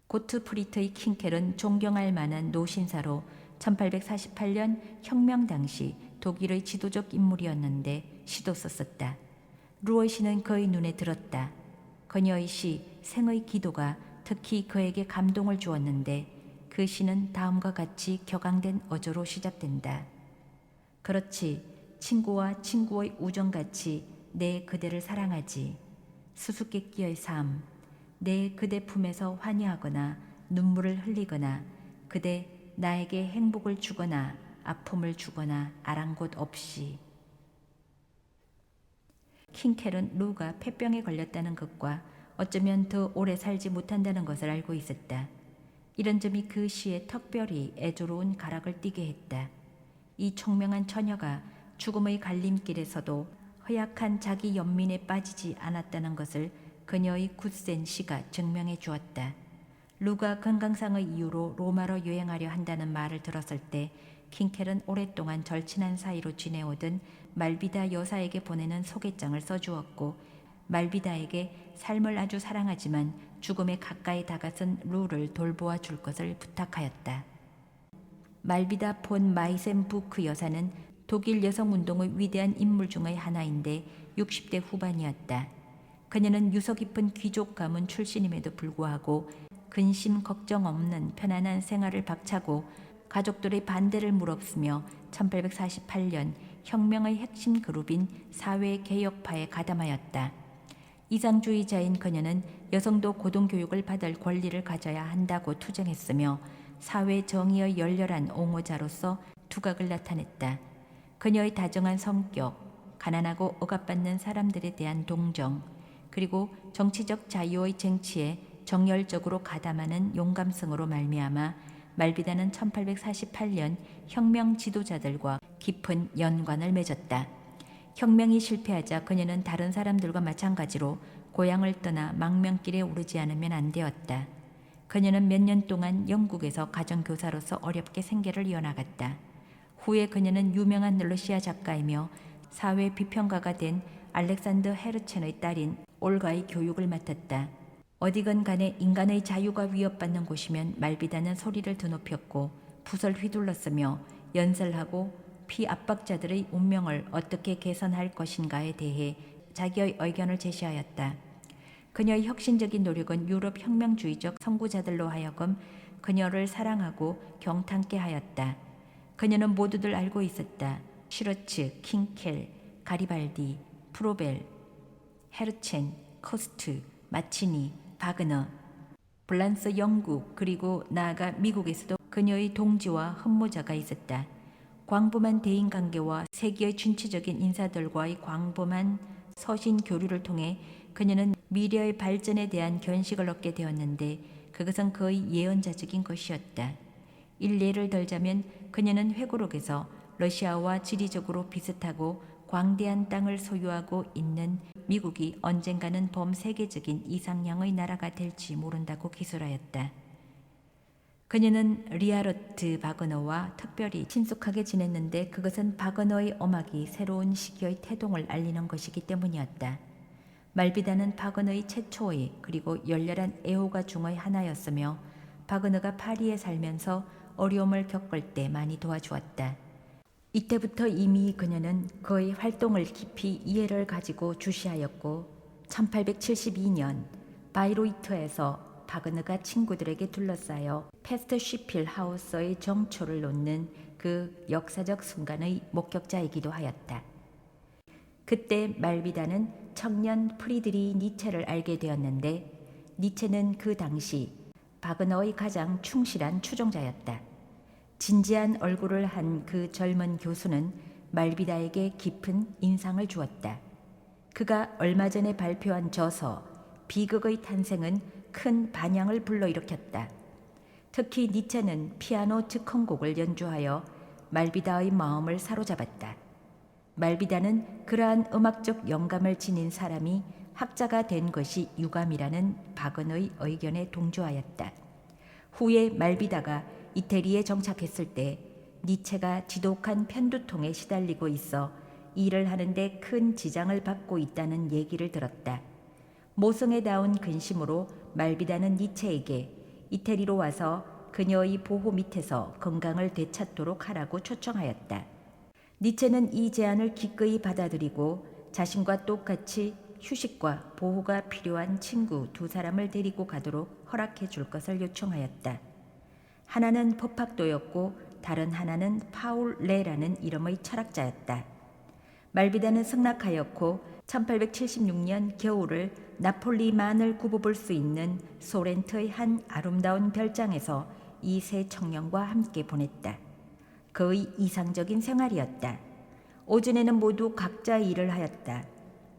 고트프리트의 킹켈은 존경할 만한 노신사로 1848년 혁명 당시 독일의 지도적 인물이었는데 시도 썼었다. 루어의 시는 그의 눈에 들었다. 그녀의 시 생의 기도가 특히 그에게 감동을 주었는데 그 시는 다음과 같이 격앙된 어조로 시작된다. 그렇지, 친구와 친구의 우정같이 내 그대를 사랑하지. 수수께끼의 삶, 내 그대 품에서 환희하거나 눈물을 흘리거나 그대 나에게 행복을 주거나 아픔을 주거나 아랑곳 없이. 킹켈은 루가 폐병에 걸렸다는 것과 어쩌면 더 오래 살지 못한다는 것을 알고 있었다. 이런 점이 그 시에 특별히 애조로운 가락을 띠게 했다. 이 총명한 처녀가 죽음의 갈림길에서도 허약한 자기 연민에 빠지지 않았다는 것을 그녀의 굳센 시가 증명해 주었다. 루가 건강상의 이유로 로마로 여행하려 한다는 말을 들었을 때 킹켈은 오랫동안 절친한 사이로 지내오던 말비다 여사에게 보내는 소개장을 써주었고 말비다에게 삶을 아주 사랑하지만 죽음에 가까이 다가선 루를 돌보아 줄 것을 부탁하였다. 말비다 폰 마이센부크 여사는 독일 여성운동의 위대한 인물 중의 하나인데 60대 후반이었다. 그녀는 유서 깊은 귀족 가문 출신임에도 불구하고 근심 걱정 없는 편안한 생활을 박차고 가족들의 반대를 무릅쓰며 1848년 혁명의 핵심 그룹인 사회개혁파에 가담하였다. 이상주의자인 그녀는 여성도 고등교육을 받을 권리를 가져야 한다고 투쟁했으며 사회 정의의 열렬한 옹호자로서 두각을 나타냈다. 그녀의 다정한 성격, 가난하고 억압받는 사람들에 대한 동정, 그리고 정치적 자유의 쟁취에 정열적으로 가담하는 용감성으로 말미암아 말비다는 1848년 혁명 지도자들과 깊은 연관을 맺었다. 혁명이 실패하자 그녀는 다른 사람들과 마찬가지로 고향을 떠나 망명길에 오르지 않으면 안 되었다. 그녀는 몇 년 동안 영국에서 가정교사로서 어렵게 생계를 이어나갔다. 후에 그녀는 유명한 러시아 작가이며 사회 비평가가 된 알렉산더 헤르첸의 딸인 올가의 교육을 맡았다. 어디건 간에 인간의 자유가 위협받는 곳이면 말비다는 소리를 드높였고 붓을 휘둘렀으며 연설하고 피압박자들의 운명을 어떻게 개선할 것인가에 대해 자기의 의견을 제시하였다. 그녀의 혁신적인 노력은 유럽 혁명주의적 선구자들로 하여금 그녀를 사랑하고 경탄케 하였다. 그녀는 모두들 알고 있었다. 슈르츠, 킹켈, 가리발디, 프로벨, 헤르첸, 코스트, 마치니, 바그너, 블란스 영국 그리고 나아가 미국에서도 그녀의 동지와 흠모자가 있었다. 광범한 대인관계와 세계의 진취적인 인사들과의 광범한 서신 교류를 통해 그녀는 미래의 발전에 대한 견식을 얻게 되었는데 그것은 거의 예언자적인 것이었다. 일례를 들자면 그녀는 회고록에서 러시아와 지리적으로 비슷하고 광대한 땅을 소유하고 있는 미국이 언젠가는 범세계적인 이상향의 나라가 될지 모른다고 기술하였다. 그녀는 리하르트 바그너와 특별히 친숙하게 지냈는데 그것은 바그너의 음악이 새로운 시기의 태동을 알리는 것이기 때문이었다. 말비다는 바그너의 최초의 그리고 열렬한 애호가 중의 하나였으며 바그너가 파리에 살면서 어려움을 겪을 때 많이 도와주었다. 이때부터 이미 그녀는 그의 활동을 깊이 이해를 가지고 주시하였고 1872년 바이로이트에서 바그너가 친구들에게 둘러싸여 패스트쉬필 하우스의 정초를 놓는 그 역사적 순간의 목격자이기도 하였다. 그때 말비다는 청년 프리드리 니체를 알게 되었는데 니체는 그 당시 바그너의 가장 충실한 추종자였다. 진지한 얼굴을 한 그 젊은 교수는 말비다에게 깊은 인상을 주었다. 그가 얼마 전에 발표한 저서 비극의 탄생은 큰 반향을 불러일으켰다. 특히 니체는 피아노 즉흥곡을 연주하여 말비다의 마음을 사로잡았다. 말비다는 그러한 음악적 영감을 지닌 사람이 학자가 된 것이 유감이라는 바그너의 의견에 동조하였다. 후에 말비다가 이태리에 정착했을 때 니체가 지독한 편두통에 시달리고 있어 일을 하는데 큰 지장을 받고 있다는 얘기를 들었다. 모성에 닿은 근심으로 말비다는 니체에게 이태리로 와서 그녀의 보호 밑에서 건강을 되찾도록 하라고 초청하였다. 니체는 이 제안을 기꺼이 받아들이고 자신과 똑같이 휴식과 보호가 필요한 친구 두 사람을 데리고 가도록 허락해 줄 것을 요청하였다. 하나는 법학도였고 다른 하나는 파울 레라는 이름의 철학자였다. 말비다는 승낙하였고 1876년 겨울을 나폴리만을 굽어볼 수 있는 소렌트의 한 아름다운 별장에서 이 세 청년과 함께 보냈다. 그의 이상적인 생활이었다. 오전에는 모두 각자 일을 하였다.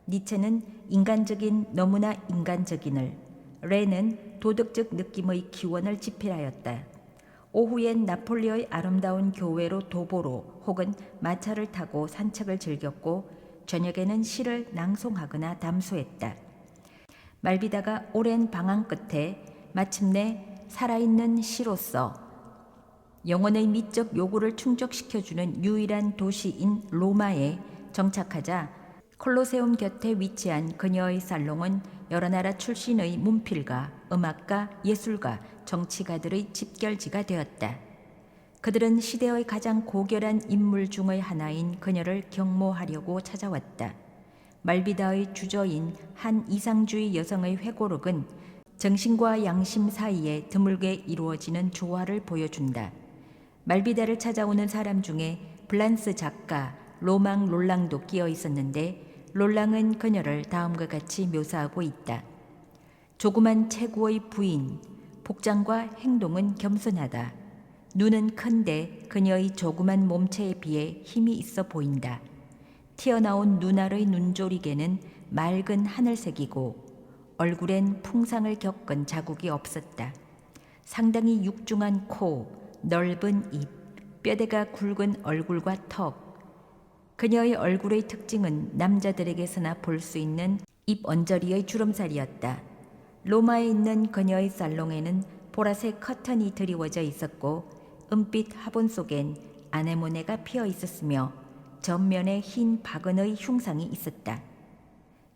니체는 인간적인 너무나 인간적인을, 레는 도덕적 느낌의 기원을 집필하였다. 오후엔 나폴리의 아름다운 교외로 도보로 혹은 마차를 타고 산책을 즐겼고 저녁에는 시를 낭송하거나 담수했다. 말비다가 오랜 방황 끝에 마침내 살아있는 시로서 영혼의 미적 요구를 충족시켜주는 유일한 도시인 로마에 정착하자 콜로세움 곁에 위치한 그녀의 살롱은 여러 나라 출신의 문필가, 음악가, 예술가, 정치가들의 집결지가 되었다. 그들은 시대의 가장 고결한 인물 중의 하나인 그녀를 경모하려고 찾아왔다. 말비다의 주저인 한 이상주의 여성의 회고록은 정신과 양심 사이에 드물게 이루어지는 조화를 보여준다. 말비다를 찾아오는 사람 중에 블란스 작가 로망 롤랑도 끼어 있었는데 롤랑은 그녀를 다음과 같이 묘사하고 있다. 조그만 체구의 부인, 복장과 행동은 겸손하다. 눈은 큰데 그녀의 조그만 몸체에 비해 힘이 있어 보인다. 튀어나온 눈알의 눈조리개는 맑은 하늘색이고 얼굴엔 풍상을 겪은 자국이 없었다. 상당히 육중한 코, 넓은 입, 뼈대가 굵은 얼굴과 턱. 그녀의 얼굴의 특징은 남자들에게서나 볼 수 있는 입 언저리의 주름살이었다. 로마에 있는 그녀의 살롱에는 보라색 커튼이 드리워져 있었고 은빛 화분 속엔 아네모네가 피어 있었으며 전면에 흰 박은의 흉상이 있었다.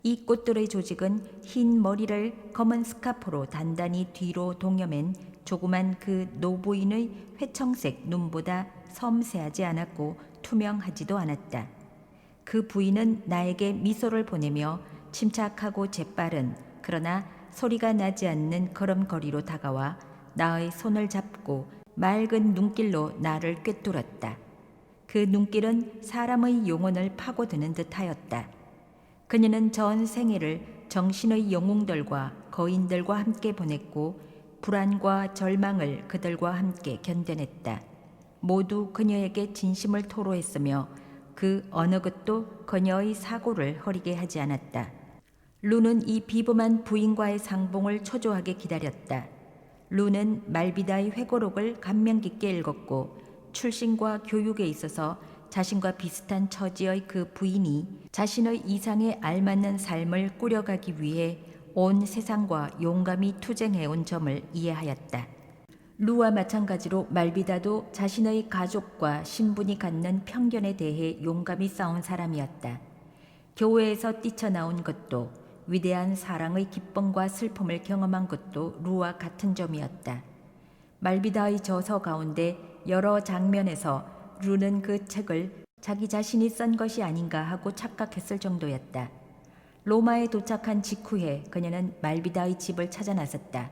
이 꽃들의 조직은 흰 머리를 검은 스카프로 단단히 뒤로 동여맨 조그만 그 노부인의 회청색 눈보다 섬세하지 않았고 투명하지도 않았다. 그 부인은 나에게 미소를 보내며 침착하고 재빠른 그러나 소리가 나지 않는 걸음걸이로 다가와 나의 손을 잡고 맑은 눈길로 나를 꿰뚫었다. 그 눈길은 사람의 영혼을 파고드는 듯하였다. 그녀는 전 생애를 정신의 영웅들과 거인들과 함께 보냈고 불안과 절망을 그들과 함께 견뎌냈다. 모두 그녀에게 진심을 토로했으며 그 어느 것도 그녀의 사고를 허리게 하지 않았다. 루는 이 비범한 부인과의 상봉을 초조하게 기다렸다. 루는 말비다의 회고록을 감명 깊게 읽었고 출신과 교육에 있어서 자신과 비슷한 처지의 그 부인이 자신의 이상에 알맞는 삶을 꾸려가기 위해 온 세상과 용감히 투쟁해온 점을 이해하였다. 루와 마찬가지로 말비다도 자신의 가족과 신분이 갖는 편견에 대해 용감히 싸운 사람이었다. 교회에서 뛰쳐나온 것도 위대한 사랑의 기쁨과 슬픔을 경험한 것도 루와 같은 점이었다. 말비다의 저서 가운데 여러 장면에서 루는 그 책을 자기 자신이 쓴 것이 아닌가 하고 착각했을 정도였다. 로마에 도착한 직후에 그녀는 말비다의 집을 찾아 나섰다.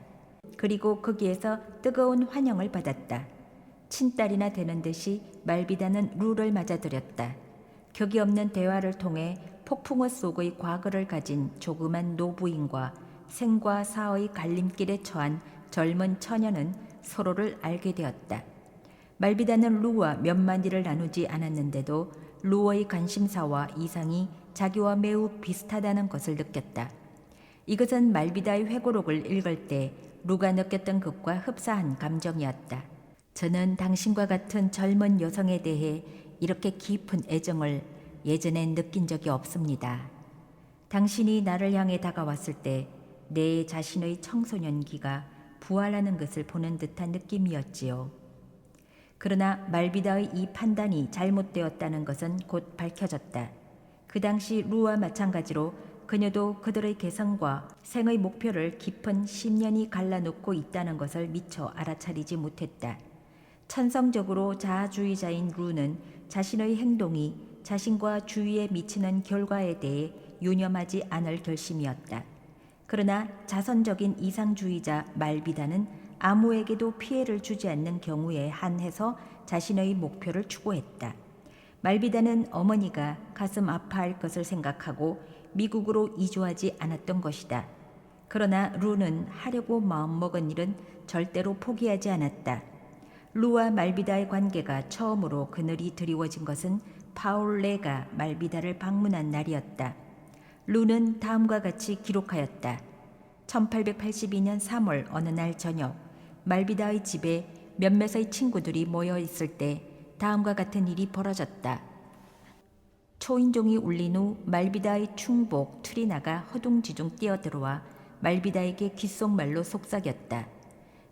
그리고 거기에서 뜨거운 환영을 받았다. 친딸이나 되는 듯이 말비다는 루를 맞아들였다. 격이 없는 대화를 통해 폭풍우 속의 과거를 가진 조그만 노부인과 생과 사의 갈림길에 처한 젊은 처녀는 서로를 알게 되었다. 말비다는 루와 몇 마디를 나누지 않았는데도 루의 관심사와 이상이 자기와 매우 비슷하다는 것을 느꼈다. 이것은 말비다의 회고록을 읽을 때 루가 느꼈던 것과 흡사한 감정이었다. 저는 당신과 같은 젊은 여성에 대해 이렇게 깊은 애정을 예전엔 느낀 적이 없습니다. 당신이 나를 향해 다가왔을 때 내 자신의 청소년기가 부활하는 것을 보는 듯한 느낌이었지요. 그러나 말비다의 이 판단이 잘못되었다는 것은 곧 밝혀졌다. 그 당시 루와 마찬가지로 그녀도 그들의 개성과 생의 목표를 깊은 심년이 갈라놓고 있다는 것을 미처 알아차리지 못했다. 천성적으로 자아주의자인 루는 자신의 행동이 자신과 주위에 미치는 결과에 대해 유념하지 않을 결심이었다. 그러나 자선적인 이상주의자 말비다는 아무에게도 피해를 주지 않는 경우에 한해서 자신의 목표를 추구했다. 말비다는 어머니가 가슴 아파할 것을 생각하고 미국으로 이주하지 않았던 것이다. 그러나 루는 하려고 마음먹은 일은 절대로 포기하지 않았다. 루와 말비다의 관계가 처음으로 그늘이 드리워진 것은 파울 레가 말비다를 방문한 날이었다. 루는 다음과 같이 기록하였다. 1882년 3월 어느 날 저녁, 말비다의 집에 몇몇의 친구들이 모여 있을 때 다음과 같은 일이 벌어졌다. 초인종이 울린 후 말비다의 충복 트리나가 허둥지둥 뛰어들어와 말비다에게 귓속말로 속삭였다.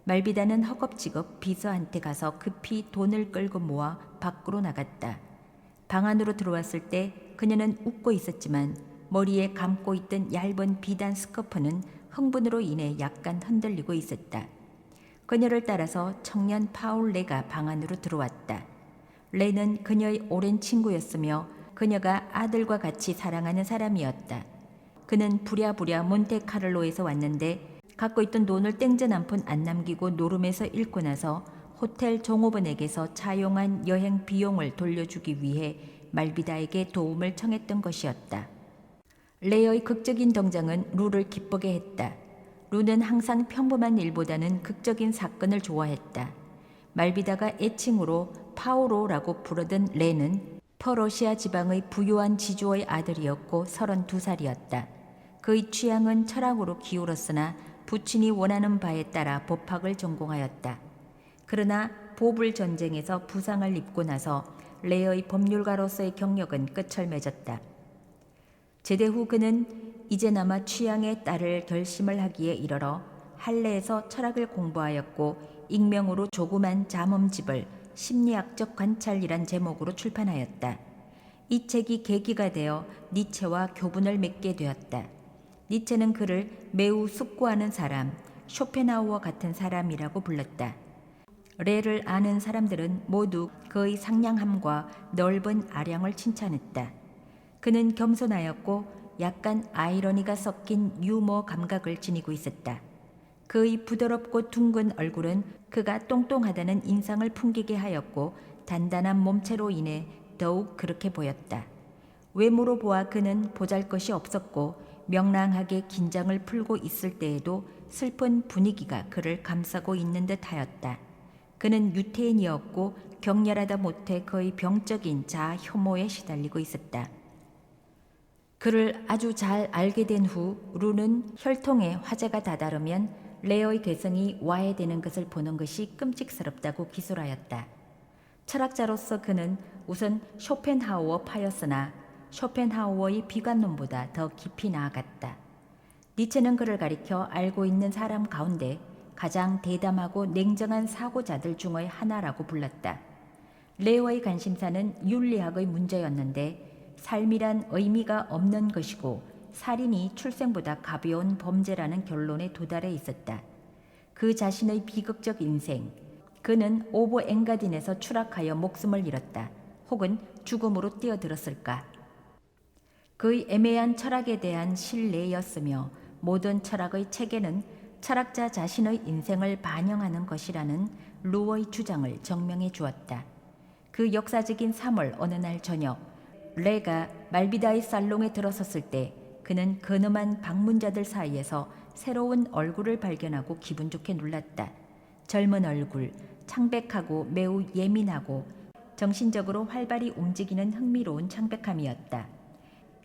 말비다는 허겁지겁 비서한테 가서 급히 돈을 끌고 모아 밖으로 나갔다. 방 안으로 들어왔을 때 그녀는 웃고 있었지만 머리에 감고 있던 얇은 비단 스커프는 흥분으로 인해 약간 흔들리고 있었다. 그녀를 따라서 청년 파울 레가 방 안으로 들어왔다. 레는 그녀의 오랜 친구였으며 그녀가 아들과 같이 사랑하는 사람이었다. 그는 부랴부랴 몬테카를로에서 왔는데 갖고 있던 돈을 땡전 한 푼 안 남기고 노름에서 잃고 나서 호텔 종업원에게서 차용한 여행 비용을 돌려주기 위해 말비다에게 도움을 청했던 것이었다. 레의 극적인 등장은 루를 기쁘게 했다. 루는 항상 평범한 일보다는 극적인 사건을 좋아했다. 말비다가 애칭으로 파오로라고 부르던 레는 퍼러시아 지방의 부유한 지주의 아들이었고 32살이었다. 그의 취향은 철학으로 기울었으나 부친이 원하는 바에 따라 법학을 전공하였다. 그러나 보불 전쟁에서 부상을 입고 나서 레의 법률가로서의 경력은 끝을 맺었다. 제대 후 그는 이제나마 취향에 따를 결심을 하기에 이르러 할레에서 철학을 공부하였고 익명으로 조그만 잠엄집을 심리학적 관찰이란 제목으로 출판하였다. 이 책이 계기가 되어 니체와 교분을 맺게 되었다. 니체는 그를 매우 숙고하는 사람, 쇼펜하우어 같은 사람이라고 불렀다. 레를 아는 사람들은 모두 그의 상냥함과 넓은 아량을 칭찬했다. 그는 겸손하였고 약간 아이러니가 섞인 유머 감각을 지니고 있었다. 그의 부드럽고 둥근 얼굴은 그가 똥똥하다는 인상을 풍기게 하였고 단단한 몸체로 인해 더욱 그렇게 보였다. 외모로 보아 그는 보잘것이 없었고 명랑하게 긴장을 풀고 있을 때에도 슬픈 분위기가 그를 감싸고 있는 듯 하였다. 그는 유태인이었고 격렬하다 못해 거의 병적인 자아 혐오에 시달리고 있었다. 그를 아주 잘 알게 된 후 루는 혈통에 화제가 다다르면 레의 개성이 와해되는 것을 보는 것이 끔찍스럽다고 기술하였다. 철학자로서 그는 우선 쇼펜하우어파였으나 쇼펜하우어의 비관론보다 더 깊이 나아갔다. 니체는 그를 가리켜 알고 있는 사람 가운데 가장 대담하고 냉정한 사고자들 중의 하나라고 불렀다. 레의 관심사는 윤리학의 문제였는데 삶이란 의미가 없는 것이고 살인이 출생보다 가벼운 범죄라는 결론에 도달해 있었다. 그 자신의 비극적 인생, 그는 오버 엥가딘에서 추락하여 목숨을 잃었다. 혹은 죽음으로 뛰어들었을까? 그의 애매한 철학에 대한 신뢰였으며 모든 철학의 체계는 철학자 자신의 인생을 반영하는 것이라는 루의 주장을 정명해 주었다. 그 역사적인 3월 어느 날 저녁, 레가 말비다의 살롱에 들어섰을 때 그는 근엄한 방문자들 사이에서 새로운 얼굴을 발견하고 기분 좋게 놀랐다. 젊은 얼굴, 창백하고 매우 예민하고 정신적으로 활발히 움직이는 흥미로운 창백함이었다.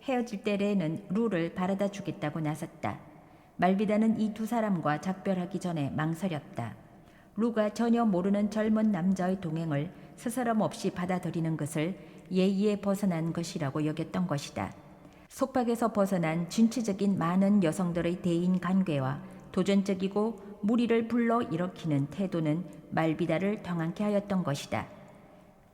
헤어질 때 레는 루를 바라다 주겠다고 나섰다. 말비다는 이 두 사람과 작별하기 전에 망설였다. 루가 전혀 모르는 젊은 남자의 동행을 스스럼 없이 받아들이는 것을 예의에 벗어난 것이라고 여겼던 것이다. 속박에서 벗어난 진취적인 많은 여성들의 대인 관계와 도전적이고 무리를 불러 일으키는 태도는 말비다를 당황케 하였던 것이다.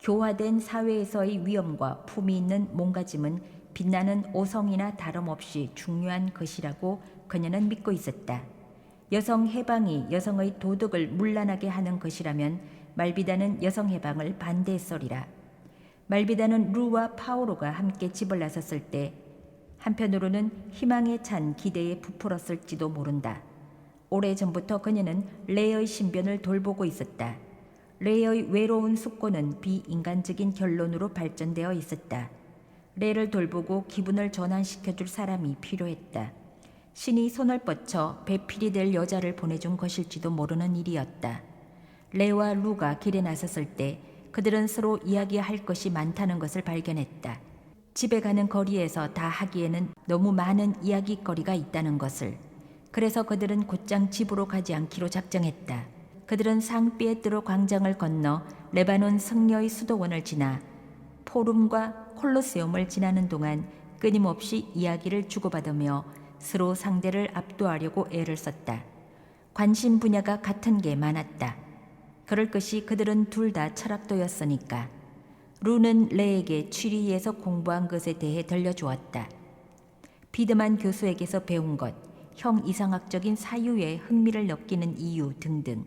교화된 사회에서의 위엄과 품이 있는 몸가짐은 빛나는 오성이나 다름없이 중요한 것이라고 그녀는 믿고 있었다. 여성 해방이 여성의 도덕을 문란하게 하는 것이라면 말비다는 여성 해방을 반대했으리라. 말비다는 루와 파오로가 함께 집을 나섰을 때 한편으로는 희망에 찬 기대에 부풀었을지도 모른다. 오래전부터 그녀는 레의 신변을 돌보고 있었다. 레의 외로운 숙고는 비인간적인 결론으로 발전되어 있었다. 레를 돌보고 기분을 전환시켜줄 사람이 필요했다. 신이 손을 뻗쳐 배필이 될 여자를 보내준 것일지도 모르는 일이었다. 레와 루가 길에 나섰을 때 그들은 서로 이야기할 것이 많다는 것을 발견했다. 집에 가는 거리에서 다 하기에는 너무 많은 이야기거리가 있다는 것을. 그래서 그들은 곧장 집으로 가지 않기로 작정했다. 그들은 상피에트로 광장을 건너 레바논 성녀의 수도원을 지나 포rum과 콜로세움을 지나는 동안 끊임없이 이야기를 주고받으며 서로 상대를 압도하려고 애를 썼다. 관심 분야가 같은 게 많았다. 그럴 것이 그들은 둘 다 철학도였으니까. 루는 레에게 취리히에서 공부한 것에 대해 들려주었다. 비드만 교수에게서 배운 것, 형 이상학적인 사유에 흥미를 느끼는 이유 등등,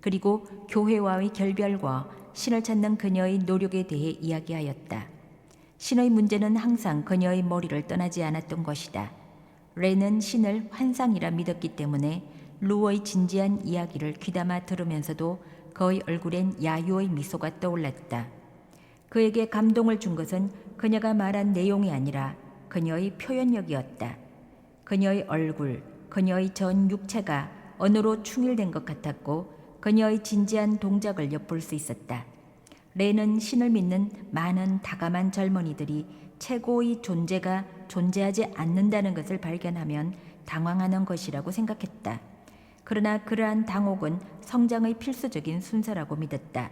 그리고 교회와의 결별과 신을 찾는 그녀의 노력에 대해 이야기하였다. 신의 문제는 항상 그녀의 머리를 떠나지 않았던 것이다. 레는 신을 환상이라 믿었기 때문에 루의 진지한 이야기를 귀담아 들으면서도 그의 얼굴엔 야유의 미소가 떠올랐다. 그에게 감동을 준 것은 그녀가 말한 내용이 아니라 그녀의 표현력이었다. 그녀의 얼굴, 그녀의 전 육체가 언어로 충일된 것 같았고 그녀의 진지한 동작을 엿볼 수 있었다. 레는 신을 믿는 많은 다감한 젊은이들이 최고의 존재가 존재하지 않는다는 것을 발견하면 당황하는 것이라고 생각했다. 그러나 그러한 당혹은 성장의 필수적인 순서라고 믿었다.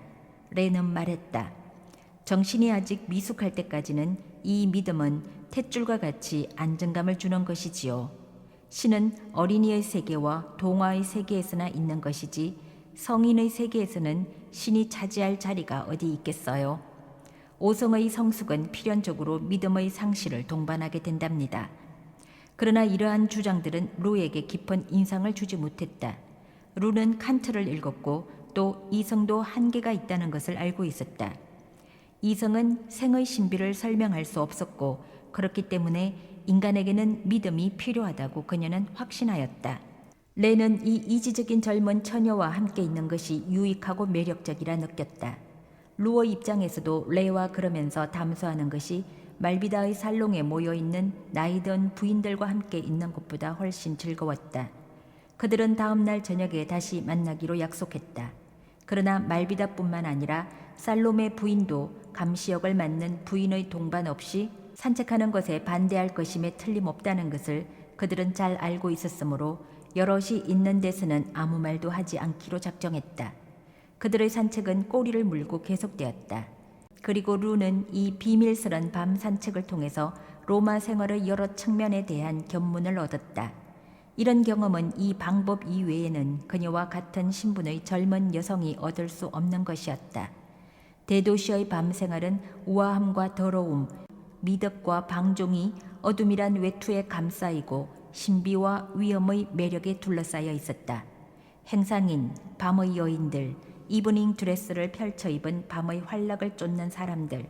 레는 말했다. 정신이 아직 미숙할 때까지는 이 믿음은 탯줄과 같이 안정감을 주는 것이지요. 신은 어린이의 세계와 동화의 세계에서나 있는 것이지 성인의 세계에서는 신이 차지할 자리가 어디 있겠어요. 오성의 성숙은 필연적으로 믿음의 상실을 동반하게 된답니다. 그러나 이러한 주장들은 루에게 깊은 인상을 주지 못했다. 루는 칸트를 읽었고 또 이성도 한계가 있다는 것을 알고 있었다. 이성은 생의 신비를 설명할 수 없었고 그렇기 때문에 인간에게는 믿음이 필요하다고 그녀는 확신하였다. 레는 이 이지적인 젊은 처녀와 함께 있는 것이 유익하고 매력적이라 느꼈다. 루의 입장에서도 레와 그러면서 담소하는 것이 말비다의 살롱에 모여있는 나이든 부인들과 함께 있는 것보다 훨씬 즐거웠다. 그들은 다음 날 저녁에 다시 만나기로 약속했다. 그러나 말비다뿐만 아니라 살롬의 부인도 감시역을 맡는 부인의 동반 없이 산책하는 것에 반대할 것임에 틀림없다는 것을 그들은 잘 알고 있었으므로 여럿이 있는 데서는 아무 말도 하지 않기로 작정했다. 그들의 산책은 꼬리를 물고 계속되었다. 그리고 루는 이 비밀스런 밤 산책을 통해서 로마 생활의 여러 측면에 대한 견문을 얻었다. 이런 경험은 이 방법 이외에는 그녀와 같은 신분의 젊은 여성이 얻을 수 없는 것이었다. 대도시의 밤 생활은 우아함과 더러움, 미덕과 방종이 어둠이란 외투에 감싸이고 신비와 위험의 매력에 둘러싸여 있었다. 행상인, 밤의 여인들, 이브닝 드레스를 펼쳐 입은 밤의 활락을 쫓는 사람들,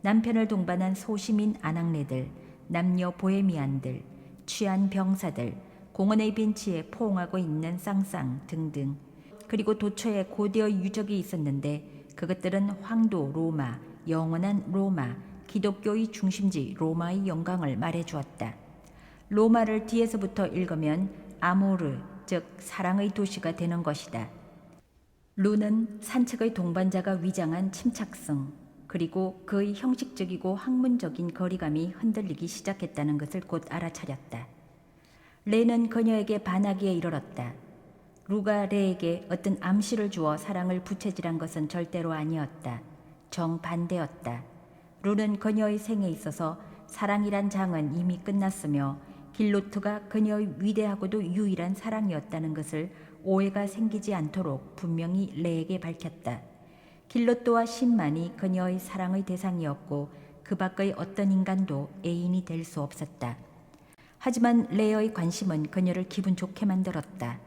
남편을 동반한 소시민 아낙네들, 남녀 보헤미안들, 취한 병사들, 공원의 벤치에 포옹하고 있는 쌍쌍 등등. 그리고 도처에 고대의 유적이 있었는데 그것들은 황도 로마, 영원한 로마, 기독교의 중심지 로마의 영광을 말해주었다. 로마를 뒤에서부터 읽으면 아모르, 즉 사랑의 도시가 되는 것이다. 루는 산책의 동반자가 위장한 침착성, 그리고 그의 형식적이고 학문적인 거리감이 흔들리기 시작했다는 것을 곧 알아차렸다. 레는 그녀에게 반하기에 이르렀다. 루가 레에게 어떤 암시를 주어 사랑을 부채질한 것은 절대로 아니었다. 정반대였다. 루는 그녀의 생에 있어서 사랑이란 장은 이미 끝났으며 길로트가 그녀의 위대하고도 유일한 사랑이었다는 것을 오해가 생기지 않도록 분명히 레에게 밝혔다. 길로트와 신만이 그녀의 사랑의 대상이었고 그 밖의 어떤 인간도 애인이 될 수 없었다. 하지만 레의 관심은 그녀를 기분 좋게 만들었다.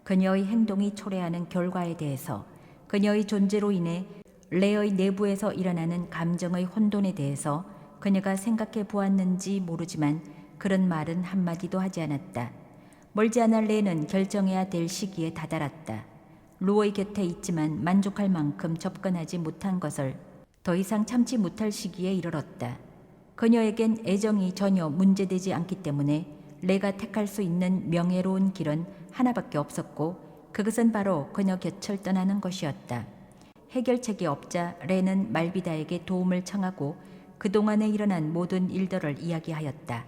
그녀의 행동이 초래하는 결과에 대해서, 그녀의 존재로 인해 레의 내부에서 일어나는 감정의 혼돈에 대해서 그녀가 생각해 보았는지 모르지만 그런 말은 한마디도 하지 않았다. 멀지 않아 레는 결정해야 될 시기에 다다랐다. 루어의 곁에 있지만 만족할 만큼 접근하지 못한 것을 더 이상 참지 못할 시기에 이르렀다. 그녀에겐 애정이 전혀 문제되지 않기 때문에 레가 택할 수 있는 명예로운 길은 하나밖에 없었고 그것은 바로 그녀 곁을 떠나는 것이었다. 해결책이 없자 레는 말비다에게 도움을 청하고 그동안에 일어난 모든 일들을 이야기하였다.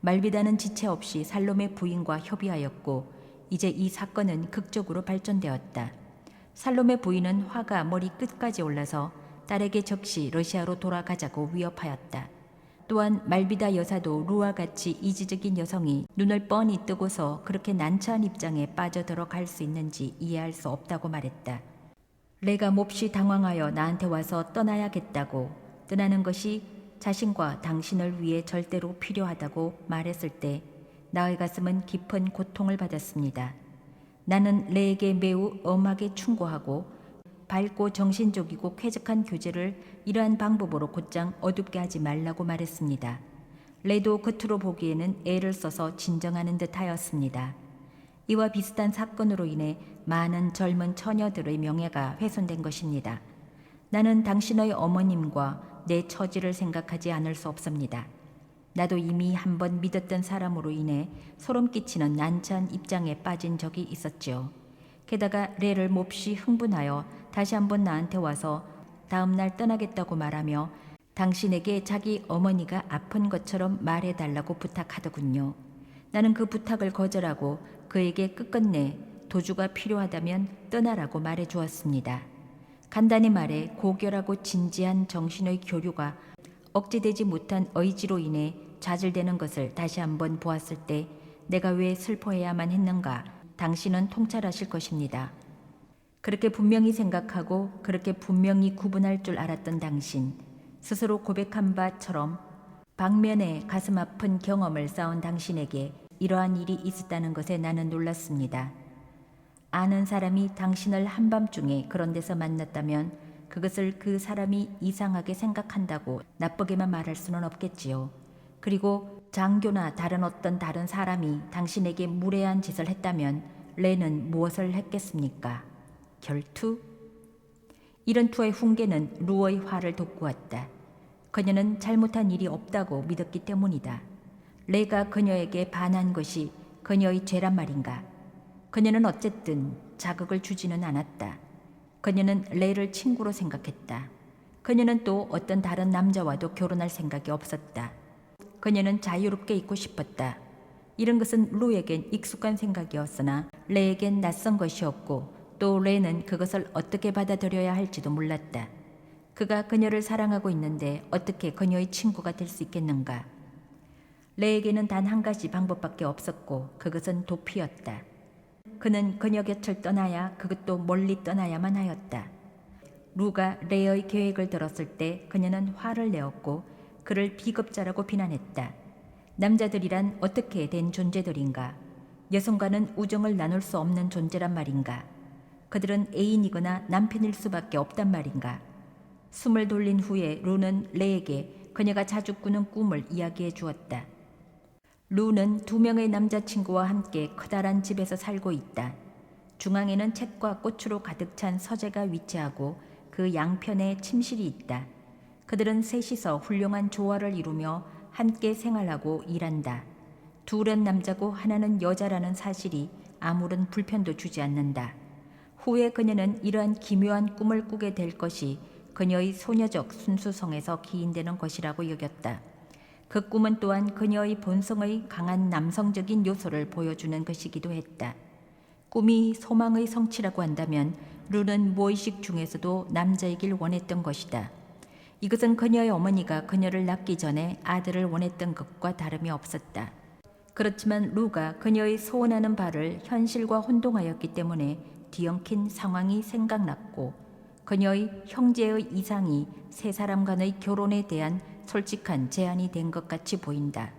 말비다는 지체 없이 살롬의 부인과 협의하였고 이제 이 사건은 극적으로 발전되었다. 살롬의 부인은 화가 머리 끝까지 올라서 딸에게 즉시 러시아로 돌아가자고 위협하였다. 또한 말비다 여사도 루와 같이 이지적인 여성이 눈을 뻔히 뜨고서 그렇게 난처한 입장에 빠져들어갈 수 있는지 이해할 수 없다고 말했다. 레가 몹시 당황하여 나한테 와서 떠나야겠다고, 떠나는 것이 자신과 당신을 위해 절대로 필요하다고 말했을 때 나의 가슴은 깊은 고통을 받았습니다. 나는 레에게 매우 엄하게 충고하고 밝고 정신적이고 쾌적한 교제를 이러한 방법으로 곧장 어둡게 하지 말라고 말했습니다. 레도 겉으로 보기에는 애를 써서 진정하는 듯 하였습니다. 이와 비슷한 사건으로 인해 많은 젊은 처녀들의 명예가 훼손된 것입니다. 나는 당신의 어머님과 내 처지를 생각하지 않을 수 없습니다. 나도 이미 한번 믿었던 사람으로 인해 소름 끼치는 난처한 입장에 빠진 적이 있었지요. 게다가 레를 몹시 흥분하여 다시 한번 나한테 와서 다음 날 떠나겠다고 말하며 당신에게 자기 어머니가 아픈 것처럼 말해달라고 부탁하더군요. 나는 그 부탁을 거절하고 그에게 끝끝내 도주가 필요하다면 떠나라고 말해 주었습니다. 간단히 말해 고결하고 진지한 정신의 교류가 억제되지 못한 의지로 인해 좌절되는 것을 다시 한번 보았을 때 내가 왜 슬퍼해야만 했는가 당신은 통찰하실 것입니다. 그렇게 분명히 생각하고 그렇게 분명히 구분할 줄 알았던 당신, 스스로 고백한 바처럼 방면에 가슴 아픈 경험을 쌓은 당신에게 이러한 일이 있었다는 것에 나는 놀랐습니다. 아는 사람이 당신을 한밤중에 그런 데서 만났다면 그것을 그 사람이 이상하게 생각한다고 나쁘게만 말할 수는 없겠지요. 그리고 장교나 다른 사람이 당신에게 무례한 짓을 했다면 레는 무엇을 했겠습니까? 결투? 이런 투의 훈계는 루어의 화를 돋구었다. 그녀는 잘못한 일이 없다고 믿었기 때문이다. 레가 그녀에게 반한 것이 그녀의 죄란 말인가? 그녀는 어쨌든 자극을 주지는 않았다. 그녀는 레를 친구로 생각했다. 그녀는 또 어떤 다른 남자와도 결혼할 생각이 없었다. 그녀는 자유롭게 있고 싶었다. 이런 것은 루에겐 익숙한 생각이었으나 레에겐 낯선 것이었고 또 레는 그것을 어떻게 받아들여야 할지도 몰랐다. 그가 그녀를 사랑하고 있는데 어떻게 그녀의 친구가 될 수 있겠는가? 레에게는 단 한 가지 방법밖에 없었고 그것은 도피였다. 그는 그녀 곁을 떠나야 그것도 멀리 떠나야만 하였다. 루가 레의 계획을 들었을 때 그녀는 화를 내었고 그를 비겁자라고 비난했다. 남자들이란 어떻게 된 존재들인가? 여성과는 우정을 나눌 수 없는 존재란 말인가? 그들은 애인이거나 남편일 수밖에 없단 말인가? 숨을 돌린 후에 루는 레에게 그녀가 자주 꾸는 꿈을 이야기해 주었다. 루는 2명의 남자친구와 함께 커다란 집에서 살고 있다. 중앙에는 책과 꽃으로 가득 찬 서재가 위치하고 그 양편에 침실이 있다. 그들은 셋이서 훌륭한 조화를 이루며 함께 생활하고 일한다. 둘은 남자고 하나는 여자라는 사실이 아무런 불편도 주지 않는다. 후에 그녀는 이러한 기묘한 꿈을 꾸게 될 것이 그녀의 소녀적 순수성에서 기인되는 것이라고 여겼다. 그 꿈은 또한 그녀의 본성의 강한 남성적인 요소를 보여주는 것이기도 했다. 꿈이 소망의 성취라고 한다면 루는 무의식 중에서도 남자이길 원했던 것이다. 이것은 그녀의 어머니가 그녀를 낳기 전에 아들을 원했던 것과 다름이 없었다. 그렇지만 루가 그녀의 소원하는 바를 현실과 혼동하였기 때문에 뒤엉킨 상황이 생각났고 그녀의 형제의 이상이 세 사람 간의 결혼에 대한 솔직한 제안이 된 것 같이 보인다.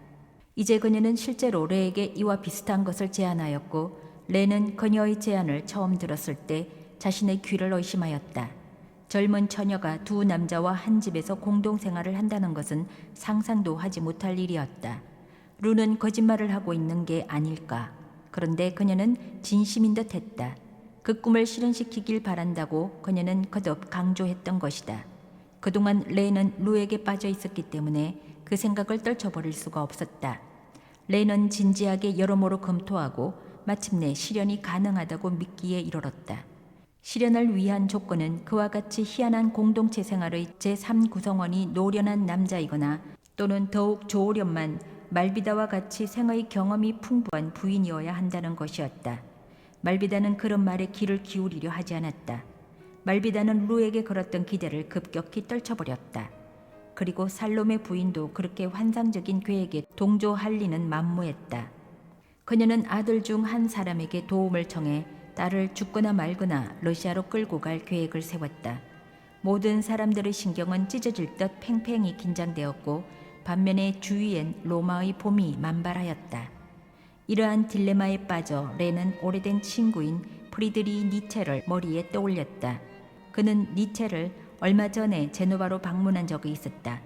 이제 그녀는 실제로 레에게 이와 비슷한 것을 제안하였고 레는 그녀의 제안을 처음 들었을 때 자신의 귀를 의심하였다. 젊은 처녀가 두 남자와 한 집에서 공동생활을 한다는 것은 상상도 하지 못할 일이었다. 루는 거짓말을 하고 있는 게 아닐까. 그런데 그녀는 진심인 듯 했다. 그 꿈을 실현시키길 바란다고 그녀는 거듭 강조했던 것이다. 그동안 레이는 루에게 빠져 있었기 때문에 그 생각을 떨쳐버릴 수가 없었다. 레이는 진지하게 여러모로 검토하고 마침내 실현이 가능하다고 믿기에 이르렀다. 실현을 위한 조건은 그와 같이 희한한 공동체 생활의 제3구성원이 노련한 남자이거나 또는 더욱 좋으련만 말비다와 같이 생의 경험이 풍부한 부인이어야 한다는 것이었다. 말비다는 그런 말에 귀를 기울이려 하지 않았다. 말비다는 루에게 걸었던 기대를 급격히 떨쳐버렸다. 그리고 살롬의 부인도 그렇게 환상적인 계획에 동조할 리는 만무했다. 그녀는 아들 중 한 사람에게 도움을 청해 딸을 죽거나 말거나 러시아로 끌고 갈 계획을 세웠다. 모든 사람들의 신경은 찢어질 듯 팽팽히 긴장되었고 반면에 주위엔 로마의 봄이 만발하였다. 이러한 딜레마에 빠져 레는 오래된 친구인 프리드리 니체를 머리에 떠올렸다. 그는 니체를 얼마 전에 제노바로 방문한 적이 있었다.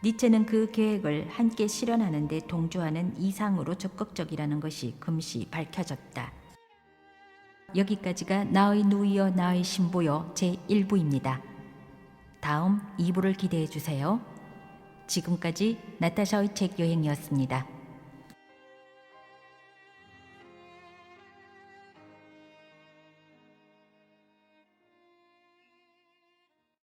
니체는 그 계획을 함께 실현하는 데 동조하는 이상으로 적극적이라는 것이 금시 밝혀졌다. 여기까지가 나의 누이여 나의 신부여 제1부입니다. 다음 2부를 기대해 주세요. 지금까지 나타샤의 책 여행이었습니다.